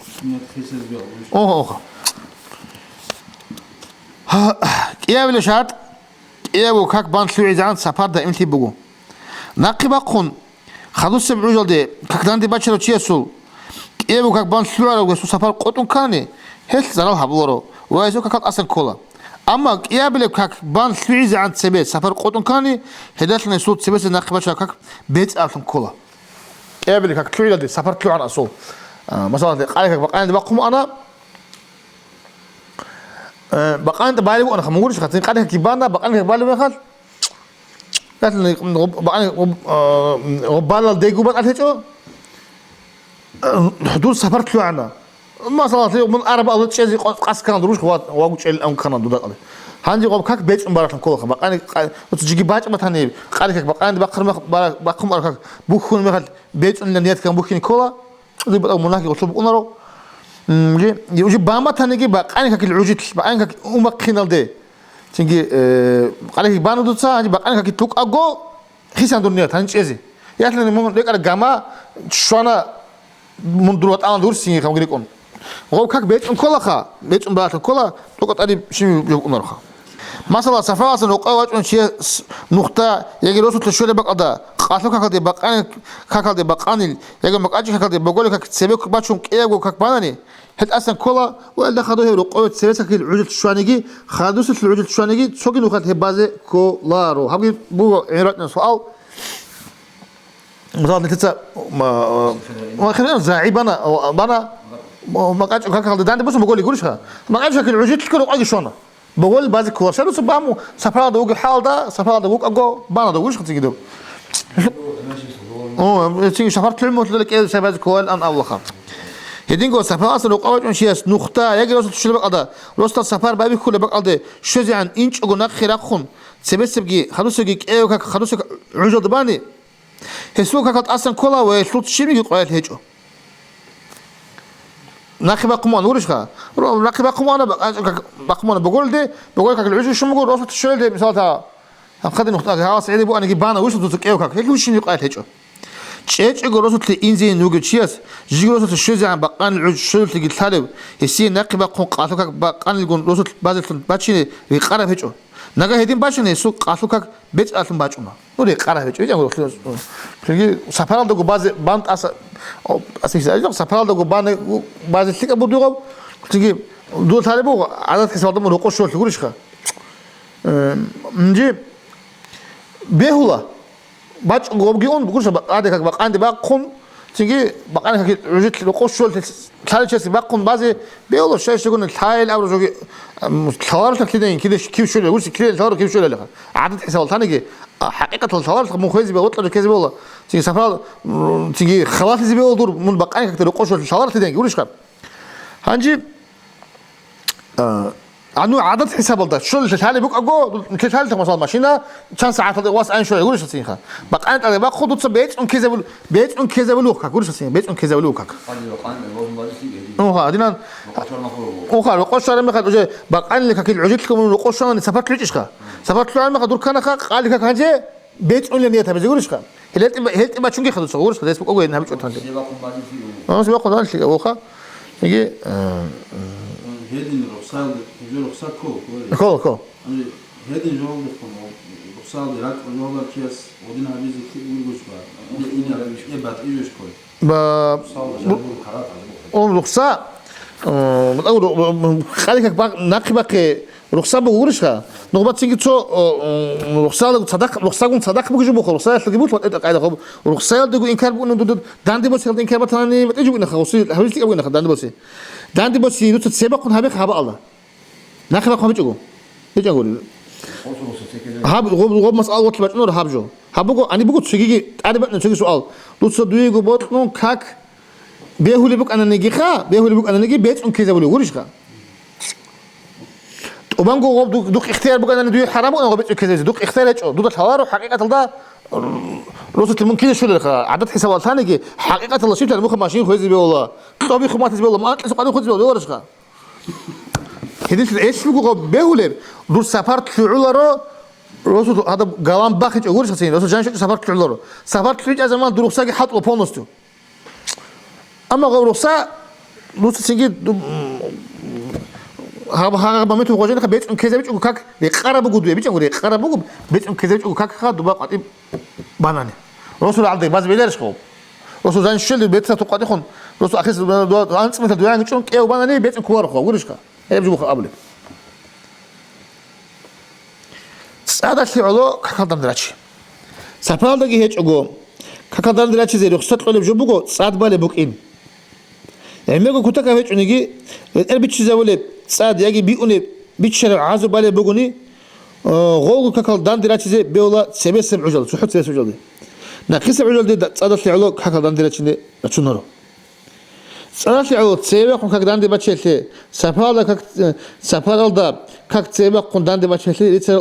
أوه قيابل شات قيابو كاك بان سلوعي زعان سفر دا امتي بقو ناقبا قون خدوس بعجل دي كاك داندي باشرو تشيسول قيابو كاك بان سلوعي وغسو سفر قوتون كاني هل زراو حبلورو ويسو كاك أصلا كولا أما قيابل كاك بان سلوعي زعان سبيت سفر قوتون كاني هدات لنا يسول سبيت ناقبا شات كاك بيت ألفن كولا قيابل كاك تلوعي دي سفر تلوعي عن أصول مثلا قال كاك بقاني دي بقوم أنا بقاني بالي وانا خمورش خاطر قال كيبانا بقاني بالي وخال قالت بقاني وبالا ديغو بقى هيجو حدود سفرت له عنا ما صارت من اربع الله تشي قاس كان دروش واغو تشيل ان كان دود قال هانجي قوب كاك بيت مبارك كل بقاني تجي باج مثلا قال كاك بقاني بقر بقوم ارك بوخون مخل بيت ان نيت كان بوخين كولا دي بقى مناكي وصب انرو يجي باما تانيجي بقاني كاك العجيت بقاني كاك أمكينال دي تيجي قالك بانو دوتسا هني بقاني كاك توك أجو خيسان دنيا تانيش إزي يعني ممكن ليك على جاما شوانا من دروات أنا دور سيني كم قريكون وهو كاك بيت كلا خا بيت بات كلا توك تاني شيء يقول نرخا مثلا سفاس نقاوات شيء نقطة يجي راسه تشوله بقدا قاتلو كاك دي بقاني يجي مقاجي كاك دي بقول كاك سبيك باتشون كياغو كاك باناني هاد أصلا كلا ولا خدوه رقوة سبيسك العجل الشوانيجي خدوس العجل الشوانيجي سوقي نخد هبازة كولارو هبقي بو عيرتنا سؤال مثلا نتيجة ما خلينا زاعي بنا ما قاعد كاك داندي بس بقول يقولش ما قاعد شكل العجل كله قاعد شوانا بقول بازي كورسات وسبامو سفر هذا وقع حال ده سفر هذا وقع أجو بنا ده وش خدتي كده تيجي سفرت الموت لك إيه سبازي كول أن الله خا هدينكو سفر أصلا وقعت شيء نقطة يجي رأس تشيل بقى رأس السفر بابي كله بقى ده شو عن إنش أقول خير أخون سبسبجي خلوص يجيك إيه وكا خلوص عجل دباني هسوق كات أصلا كلا ويشلط شيء يجي قايل هيجو ناخي قمان ورش خا ناخي قمان بقول ده بقول كاك العجل شو بقول رأس تشيل ده مثلا خد نقطة هاس عيدي بو أنا جيبانا وش تطلق إيه وكاك هيك وش يجي قايل هيجو شيء يقول رسول إنزين نوجد شيء يجي رسول الشيء عن بقان العج شيء تجي الثالث يصير نقي بقون قاتلك بقان يقول رسول بعض باتشين يقرب هيجو نجا هيدين باتشين يسوق قاتلك بيت ألفن باتشونا نوري يقرب هيجو يجي أقول كذي سفرال دعو بعض باند أسيس أجل سفرال دعو باند بعض الشيء أبو دعو تيجي دول ثالث بو عادة حساب دم نقول شو تقولش خا نجي بيهولا باج غوبجيون بقولش هذا كذا بقى عندي بقون تيجي بقى أنا كذا رجعت لقوشول ثالث شيء بقون بعضي بيقولوا شيء يقولون الحائل أو رجوع ثوار كذا كيف شو يقولش كذا ثوار كيف شو له عادة حساب ثاني حقيقة الثوار مو خويز بيقول كذا بيقوله تيجي سفر تيجي خلاص زي بيقول دور من بقى أنا كذا لقوشول ثوار كذا يقولش كذا هنجي عنو عدد حساب ده شو الثالث بوك أجو الثالث مثلا ماشينا كان ساعات واس عين شوي يقولش سينها بقى أنت بقى خدوا تصبيت أن كذا بيت أن كذا بلوك يقولش سين بيت أن كذا بلوك هذينا خا وقش أنا ما خد بقى أنا لك كل عجلتكم من وقش أنا سافرت ليش خا سافرت له أنا ما خدور كنا خا قال لك هنجي بيت أن لنيتها بس يقولش خا هلت ما شنو خدوا صورش خدوا اسمه أقوى إنها بتشوف هنجي سباق قدان شيء أبوخا يجي هذين الرخصة يجوا رخصة كو هذين جواب رخصة ديرك ونولا كيس ودين هذي يقولش بقى إني بعد إيش كوي رخصة خليك بقى ناقبك رخصة بقولشها نقبض تيجي تو رخصة صدق رخصة قوم صدق بقى جبوك رخصة تلاقي بوت وقت قاعدة خب رخصة تقول إنكار بقول داندي بس هذا إنكار بتراني بتجوا إنك خاصي هذي تيجي أقول إنك داندي بس يدوت تسبق هابك هبا الله ناقبك ما بيجوا يجي أقول هاب غوب مسألة وقت بتنور هابجو هابجو أنا بقول تيجي أنا بقول تيجي سؤال دوت صدوي جبوت نون كاك بيهولي بك أنا نجي خا بيهولي بك أنا نجي بيت كذا بقول ورش خا وبنجو غوب دوك اختيار بك أنا ندوي حرام وأنا غوب كذا دوك اختيار إيش دوت الحوار وحقيقة الله روسة الممكن شو اللي خا عدد حسابات ثانية حقيقة الله شو المخ ماشين خويز بيه والله طبيعي خمات بيه والله ما أنت سقاني خويز بيه والله ورش خا هديت إيش بقول غوب بيهولي روس سافرت في علرا روسة هذا قلم باخج ورش خسين روسة جانش سافرت في علرا سافرت في زمان دروس ساقي حط وبونستو أما غير رخصة روسا سنجي ხაღაბა მე თუ ყოჟენ ხა ბეჭ ქეზებიჭ უკაკ ეყარაბუგუ დუე ბიჭო რე ეყარაბუგუ ბეჭ ქეზებიჭ უკაკ ხა დუბა ყატი ბანანი როსულ ალდე ბაზ ბელერს ხო როსულ ზან შელი ბეცა თუ ყატი ხონ როსულ ახეს ანწმეთა დუა ნიჭონ კეო ბანანი ბეჭ ქوار ხო გურიშკა ებჯუ ხა აბლე სადაში ალო ქაკადამდრაჩი საფალდაგი ჰეჭოგო ქაკადამდრაჩი ზე როხსატ ყოლებ ჯობუგო სადბალე ბუკინ ემეგო ქუტაკა ჰეჭუნიგი ერბიჩი ზავოლე სად იაგი ბიუნე ბიჩერა აზობალე ბუგუნი ღოლ ქაკალ დანდირაჩიზე ბეოლა ცებესებ უჯალ სუჰუ ცებესებ უჯალ ნახისებ უჯალ სადაში ალო ქაკალ დანდირაჩინე რაჩუნორო სადაში ალო ცებე ხონ ქაკ დანდი ბაჩელე საფალდა ქაკ ცებე ხონ დანდი ბაჩელე იცე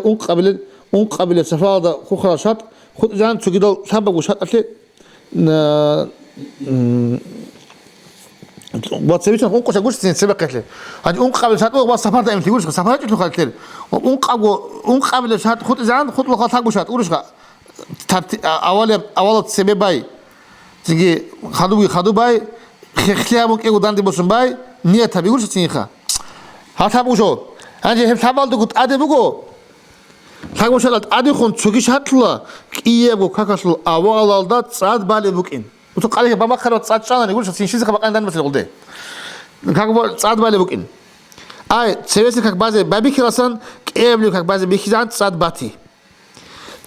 უნყაბილე საფალდა ხუხრა შატ ხუძან ცუგიდო საბაგუ შატალე ვაცებიჩა უნყოშა გუშინ ცებაკეთლე აი უნყაბილე შატო ვა საფარდა იმთი გუშინ საფარდა ჭუხა ქლე უნყაბილე შატ ხუძან ხუძლო ხა თაგუშა ურიშხა ავალ ცებებაი ძიგი ხადუბაი ხეხლიამო კეგო დანდიბოსუნ ბაი ნიათა ბიგურში წინხა ჰათაბუშო ანჯე ჰებ საბალდუგუ ტადებუგო თაგუშალად ადიხონ ცუგი შატლა კიებო ქაკაშლო ავალალდა წად ბალებუკინ უთო ყალე ბაბა ხარო წაჭანანი გულშა სინშიზ ხა ბაყან დანმასე ყოლდე ქაკბო წად ბალებუკინ აი ცევესი ქაკ ბაზე ბაბი ხილასან კიებლი ქაკ ბაზე ბიხიზან წად ბათი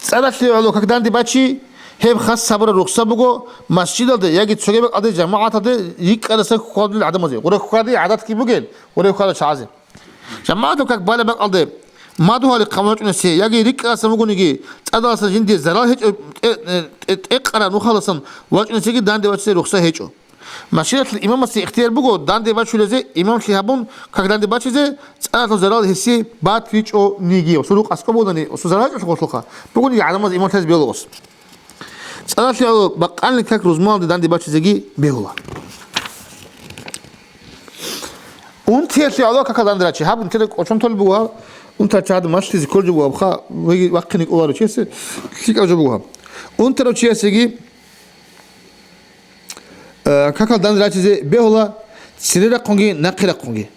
წადაში ალო ქაკ დანდი ბაჩი ჰებ ხას საბრა რუხსაბუგო მასჯიდალდე იაგი ცოგებე ყადე ჯამაათადე იკარასა ხოდლ ადამაზე ყურე ხადი ადათ კიბუგენ ყურე ხადა ჩაზე ჯამაათო ქაკ ბალე ბაყალდე მადუალი ყამაჭნესი იაგი რიკასა მუგუნიგი წადალასა ჯინდი ზარალ ჰეჭო ეყარა ნუხალასან ვაჭნესიგი დანდი ბაჩზე რუხსა ჰეჭო მაშინათ იმამასი იხტიარ ბუგო დანდი ბაჩულეზე იმამ ხიაბუნ ქაკ დანდი ბაჩზე წადალო ზარალ ჰესი ბათ ვიჭო ნიგიო სულუ ყასკობოდანი სუზარალ ხოხა ბუგუნიგი ადამაზე იმამთეს ბიოლოგოს წადალში ბაყანი ქაკ რუზმალდი დანდი ბაჩზეგი ბეულა უნთიელი ალო ქაკ დანდრაჩი ჰაბუნ თელე ყოჩონთოლი ბუა унта чад машлизи колжуга бха ваққини qolaro чесе сикажуга унтаро чесеги какал дандрачизе беола сирера қонги нақира қонги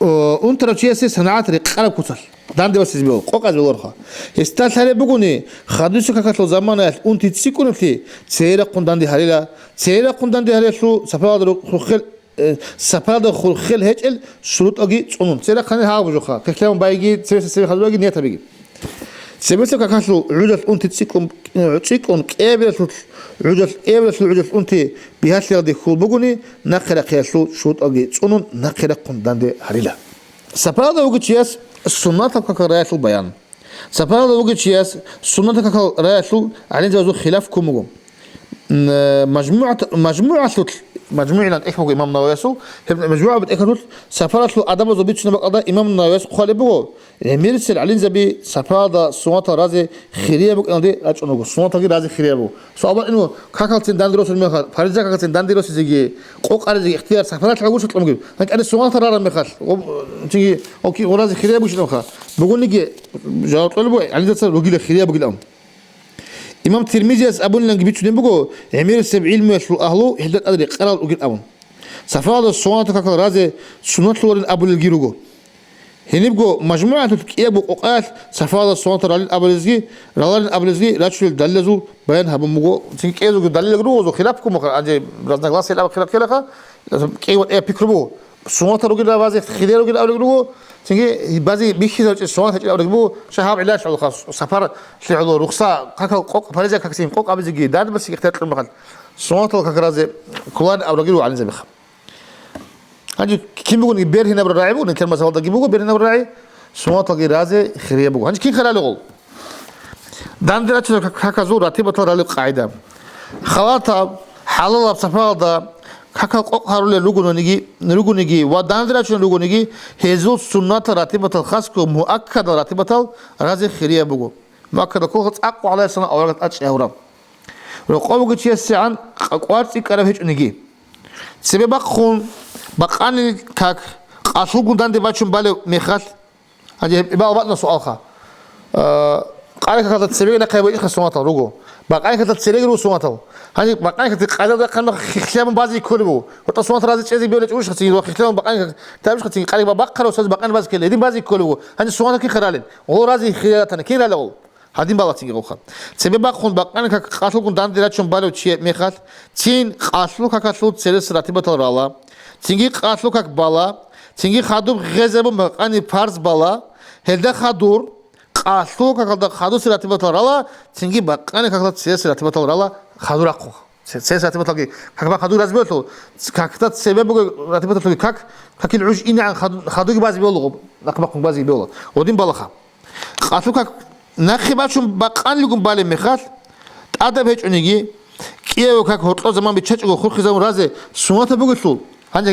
унтаро чесе санаатри қараб кусал дандевасиз беол қоқаз белорха исталаре бугуни хадусу какатло замана унти цикунфли цера қунданди харила цера қунданди харилу сафадро хухел საფალდა ხულხელ ჰეჭელ შრუტოგი წუნუნ წერა ხანი ჰაღბუჟოხა ქექლამ ბაიგი ცესე ხადუაგი ნიათაბიგი ცებესე კაკაშუ უდას უნთი ციკონ კებელს უდას უნთი ბიჰაშლდი ხულბუგუნი ნახერა ხეშუ შრუტოგი წუნუნ ნახერა ყუნდანდე ჰარილა საფალდა უგიჩიას სუნათა კაკარააშულ ბაიან საფალდა უგიჩიას სუნათა კაკარააშულ ალინზაზუ ხილაფ კუმუგუ مجموعة مجموعة إخوة إمام نواسو مجموعة بتأكدوا سفارة الأدب زبيتشنا بقدر إمام نواس خالبو ميرسل علين زبي سفارة سوات رازي خيرية بق عندي أجنوب سوات غير رازي خيرية بو سؤال إنه كاكالتين داندروس المخال فارجع كاكالتين داندروس زيجي قوق أرزي اختيار سفارة العجوز تلمجيب لكن أنا سوات رارا مخال تيجي أوكي ورازي خيرية بوش نمخال بقول نيجي جاوب طلبوا علين زبي رجيل خيرية بقول أم إمام ترمذي أبو لنا جبت شنو بقول أمير السبع علم يشلو أهله حدة أدري قرار وقول أبون سفراد الصوانة كذا رازي سنة لورن أبو الجيروجو هني بقول مجموعة تكيب وقعات سفراد الصوانة رالين أبو الزجي رالين أبو الزجي راشل دلزو بين هبو مقول تكيزو دليل جروزو خلافكم أجي رزنا غلاس الأب خلاف كلها كي وات بيكربو الصوانة رجل رازي خير رجل أبو الجيروجو تيجي بعضي بيخيز الصوانة تجي أبو الجيروجو شهاب علاج على الخاص سفر شعلو رخصة كاكل قوق فريزة كاكسين قوق أبو الزجي داد بس يختار المخل الصوانة كاكرازي كلان أبو الجيروجو على زبخ هنجي كم بيقول بير هنا برراعي بقول نكلم سوالد جيبوجو بير هنا برراعي صوت لقي رازي خيرية بقول هنجي كين خلال قول داندرا تشوف كاكازو راتبة ترى قاعدة خلاطة حلال بسفالدا كاكا قارولة لوجو نيجي وداندرا تشوف لوجو نيجي هزول سنة راتبة الخاص مؤكد راتبة رازي خيرية بقول مؤكد كل أقوى على سنة أورات أشهر رقابو كتير سعان قوارتي كراه هيج نيجي سبب خون بقاني كاك قاسو قندان دي باتشون بالي ميخال هجي يبقى وقتنا سؤال خا ყარიქა ცებეგე ნახებია ხა სუმათალ როგორ ბაყარიქა ცელეგე რო სუმათალ ჰანი ბაყარიქა ყადა ხან ხიხლამ ბაზი ქოლებო ხოთა სუმათ რაზი წეზი ბიოლე ჭუშ ხი ხიხლამ ბაყარიქა დაიბშ ხი ყარიქა ბაყარო საზ ბაყან ბაზი ქელე ედინ ბაზი ქოლებო ჰანი სუმათ კი ხრალენ ო რაზი ხიათანე ქირალო ჰადინ ბალაცი გიყო ცებე ბაყხონ ბაყარიქა ყასულკუნ დანდი რაჩონ ბალო ჩი მეხალ ცინ ყასლუ ქაკასლუ ცელეს რათიბათალ რალა ცინგი ყასლუ ქაკ ბალა ცინგი ხადუ ღეზებო ბაყანი ფარს ბალა ჰელდა ხადურ ყასლუ ქაკალდა ხადუს რათიბათალ რალა ცინგი ბაყანი ქაკალდა ცელეს რათიბათალ რალა ხადურაყო ცელეს რათიბათალ ქაკბა ხადურ რაზბეთო ქაკთა ცებებო რათიბათალ ქაკილ უშ ინა ხადუგი ბაზი ბოლო ნახბახუნ ბაზი ბოლო ოდინ ბალახა ყასლუ ქაკ ნახებაშუმ ბაყანლიგუმ ბალე მეხალ ტადა ბეჭუნიგი კიევო ქაკ ჰოტლო ზამან ბიჩაჭგო ხურხიზამ რაზე სუმათა ბუგისულ ჰანჯე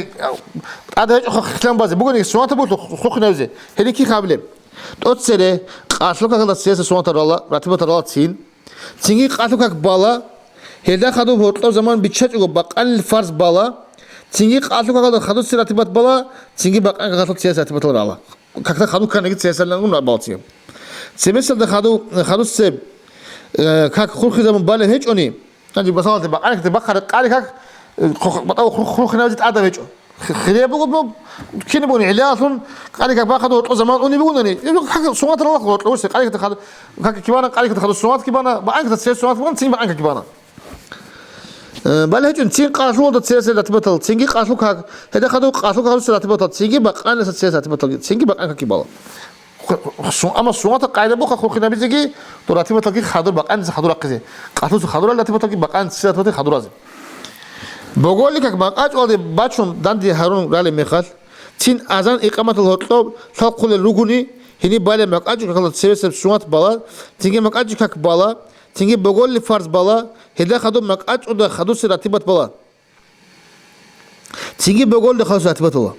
ტადა ბეჭო ხილამ ბაზე ბუგინი სუმათა ბუგისულ ხუხინავზე ჰელიკი ხაბლე ტოცერე ყასლუ ქაკალდა ცესე სუმათა რალა რათიბათა რალა ცინგი ყასლუ ქაკ ბალა ჰელდა ხადუ ჰოტლო ზამან ბიჩაჭგო ბაყანლ ფარს ბალა ცინგი ყასლუ ქაკალდა ხადუ რათიბათ ბალა ცინგი ბაყან ქაკალდა ცესე რათიბათა რალა ქაკთა ხადუ ქანეგი ცესალანგუ ნაბალცია ცებესა და ხადუს ცებ ქაკ ხურხიზამ ბალე ჰეჭონი ანჯი ბასალათე ბაყარიქე ბახარ ყარიქა ბატაო ხურხინავზი ტადა ბეჭო ხრიებო ქინებონი ელასუნ ყარიქა ბახადო ოტო ზამან უნი ბიგუნანი ქაკ სუმათ რალა ხოტო ოსე ყარიქე ხადო ქაკ კიბანა ყარიქე ხადო სუმათ კიბანა ბაანქა ცეს სუმათ ბიგუნ ცინ ბაანქა კიბანა ბალე ჰეჭონ ცინ ყასლუ და ცესე რათბათალ ცინგი ყასლუ ქაკ ჰედა ხადო ყასლუ ქადო რათბათალ ცინგი ბაყანესა ცესე რათბათალ ცინგი ბაყანქა კიბალა ამა სუმათა ყაიდებო ხა ხურხინაბიზიგი თუ რათიბათალ კი ხადურ ბაყანზე ხადურაყზე ყასლუს ხადურა რათიბათალ კი ბაყანზე რათბათალ ხადურაზე ბოგოლი ქაკ ბაყაჭვალე ბაჩუნ დანდი ჰარუნ რალე მეხალ ცინ აზან იყამათალ ჰოტლო ხალხულე ლუგუნი ჰინი ბალე მაკაჭი ქაკალ ცევესებ სუმათ ბალა ცინგი მაკაჭი ქაკ ბალა ცინგი ბოგოლი ფარს ბალა ჰედა ხადო მაკაჭუ და ხადუსი რათიბათ ბალა ცინგი ბოგოლი ხადუსი რათიბათალა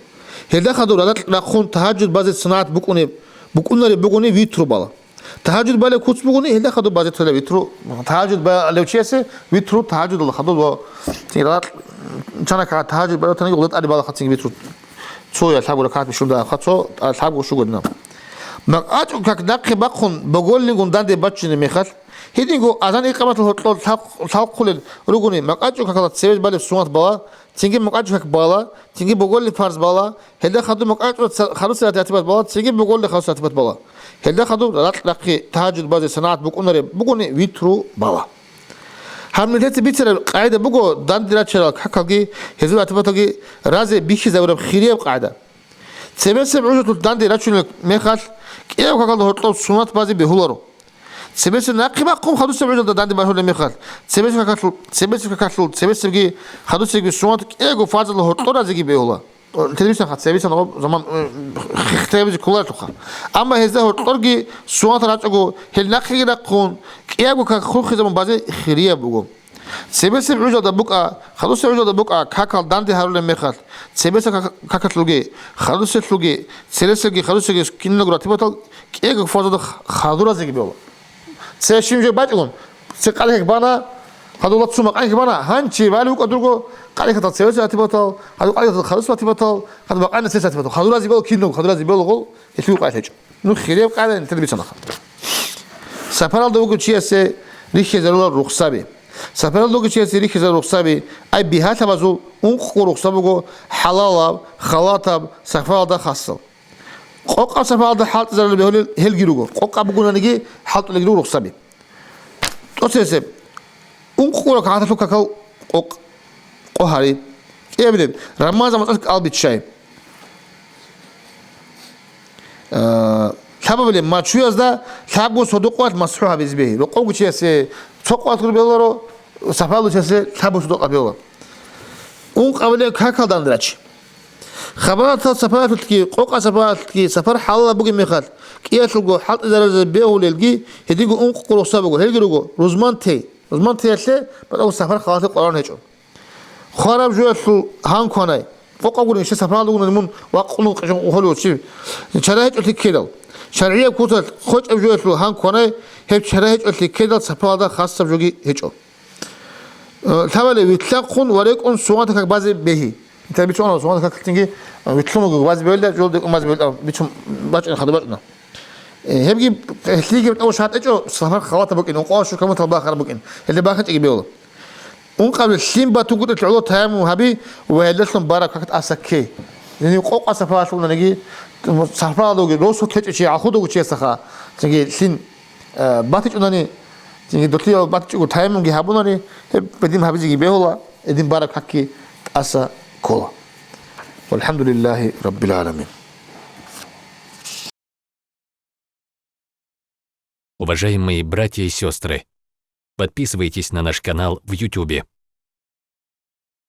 ჰედა ხადო რახუნ თაჯუდ ბაზე სნათ ბუკუნი ბუკუნარი ბუკუნი ვითრო ბალა თაჯუდ ბალე ქუც ბუკუნი ჰედა ხადო ბაზე თელე ვითრო თაჯუდ ბალე ჩესე ვითრო თაჯუდ ხადო ცირა ჩანაკა თაჯუდ ბალე თანგი ულატარი ბალა ხაცინგი ვითრო ცოია საბურა ქათი შუნდა ხაცო საბუ შუგოდნა მაკაჭუ ქაკ დაკე ბახუნ ბოგოლინგუნ დანდე ბაჩინე მეხალ ჰიდინგო აზან იყამათ ჰოტლო ხალხულე როგუნი მაკაჭუ ქაკალა ცევეს ბალე სუმათ ბალა ცინგი მაკაჭუ ქაკ ბალა ცინგი ბოგოლი ფარს ბალა ჰედა ხადუ მაკაჭუ ხალუსი რათიბათ ბალა ცინგი ბოგოლი ხალუსი რათიბათ ბალა ჰედა ხადუ რაკი თაჯუდ ბაზე სანათ ბუკუნარე ბუკუნი ვითრო ბალა ჰამნეთე ბიცერე ყაიდა ბუგო დანდი რაჩერა ქაკაგი ჰეზუ რათიბათოგი რაზე ბიხი ზავრებ ხირიებ ყაიდა ცებესე ბუჟუ დანდი რაჩუნე მეხალ კიევ ქაკალ ჰოტლო სუმათ ბაზე ბეჰულარო ცებესე ნაკიბა ყომ ხადუსე ბუჟუ დანდი ბაჰოლე მეხალ ცებესე ქაკალ გი ხადუსე გი სუმათ კიეგო ფაზალ ჰოტლო რაზე გი ბეჰულა ტელევიზია ხა ცებესე ნო ზამან ხტებიზი კულარ თუხა ამა ჰეზა ჰოტლორგი სუმათ რაჭგო ჰელ ნახი რაკონ კიეგო ქაკ ხურხი ზამან ბაზე ხირია ბუგო ცებესე ბუჟუ და ბუკა ხადუსე ბუჟუ და ბუკა ქაკალ დანდი ჰაროლე მეხალ ცებესე ქაკალუგი ხადუსე ლუგი ცელესე გი ხადუსე გი კინოგრა თიბათალ კიეგო ფაზალ ხადურაზე გი ბეჰულა ცეშიმჟე ბაჭგონ ცეყალე ბანა ხადულა ცუმა ყაი ბანა ჰანჩი ვალი უკა დურგო ყალიხათა ცევეს ათიბათალ ხადუ ყალიხათა ხადუს ათიბათალ ხადუ ბაყანა ცეს ათიბათალ ხადურაზი ბოლო კინო ხადურაზი ბოლო ყო ეთი უკა ეჭ ნუ ხირებ ყალენ ტელევიზია ნახა საფარალ დოგუ ჩიესე რიხე ზეროლა რუხსაბი საფარალ დოგუ ჩიესე რიხე ზეროლა რუხსაბი აი ბიჰათა ბაზუ უნყუ რუხსაბუგო ჰალალა ხალათა საფარალ და ხასალ ყოყა საფარალ და ჰალტ ზეროლა ბეჰოლ ჰელგირუგო ყოყა ბუგუნანიგი ჰალტ ლეგირუ რუხსაბი ტოცესე უნყურა ქათათო ქაკალ ყოყ ყოჰარი კიებდე რამაზა მაწ კალბით შაი საბაბლე მაჩუიას და საბგო სოდოყვათ მასრუა ბიზბე რო ყოგუჩი ესე ცოყვათ გრბელო საფალუჩი ესე საბო სოდოყა ბელა უნყავლე ქაკალ დანდრაჩი ხაბარათა საფარათკი ყოყა საფარათკი საფარ ჰალა ბუგი მეხალ კიათლგო ჰალტ ზარაზე ბეულელგი ჰედეგო უნყურო საბგო ჰელგირუგო როზმანთე ესე ბატო საფარ ხალათე ყორან ეჭო ხარაბ ჟუეთლ ჰანქონაი ყოყაგური შესაფრალუგუნ მუნ ვაყუნ ყჟო ჰოლოჩი ჩარაეჭოთი ქედალ შარია ქუთალ ხოჭებ ჟუეთლ ჰანქონაი ჰებ ჩარაეჭოთი ქედალ საფალა ხასაბ ჟოგი ეჭო თავალე ვითლახუნ ვარეკუნ სუღანთა ქაკ ბაზე ბეჰი იტებიჩონა სუღანთა ქაკ ტინგი ვითლუმო ბაზე ბელდა ჟოლდე ყმაზე ბელდა ბიჩო ბაჭნა ხადა ბაჭნა هبجي تيجي أول شهر أجو سفر خواطر بكين وقاش كم طلبة خرب بكين اللي باخد يجي بيوله قبل الشين بتوجد تعلو تام وهبي وهلسهم بارك كت أسكي يعني قوق سفر شو نجي سفر لوجي روسو تيجي أخذه وشيء سخا تيجي شين باتج أناني تيجي دوتلي باتج وتام وجي هابوناني بديم هبي يجي بيوله إدين بارك حكي أسا كولا والحمد لله رب العالمين. Уважаемые братья и сестры, подписывайтесь на наш канал в YouTube.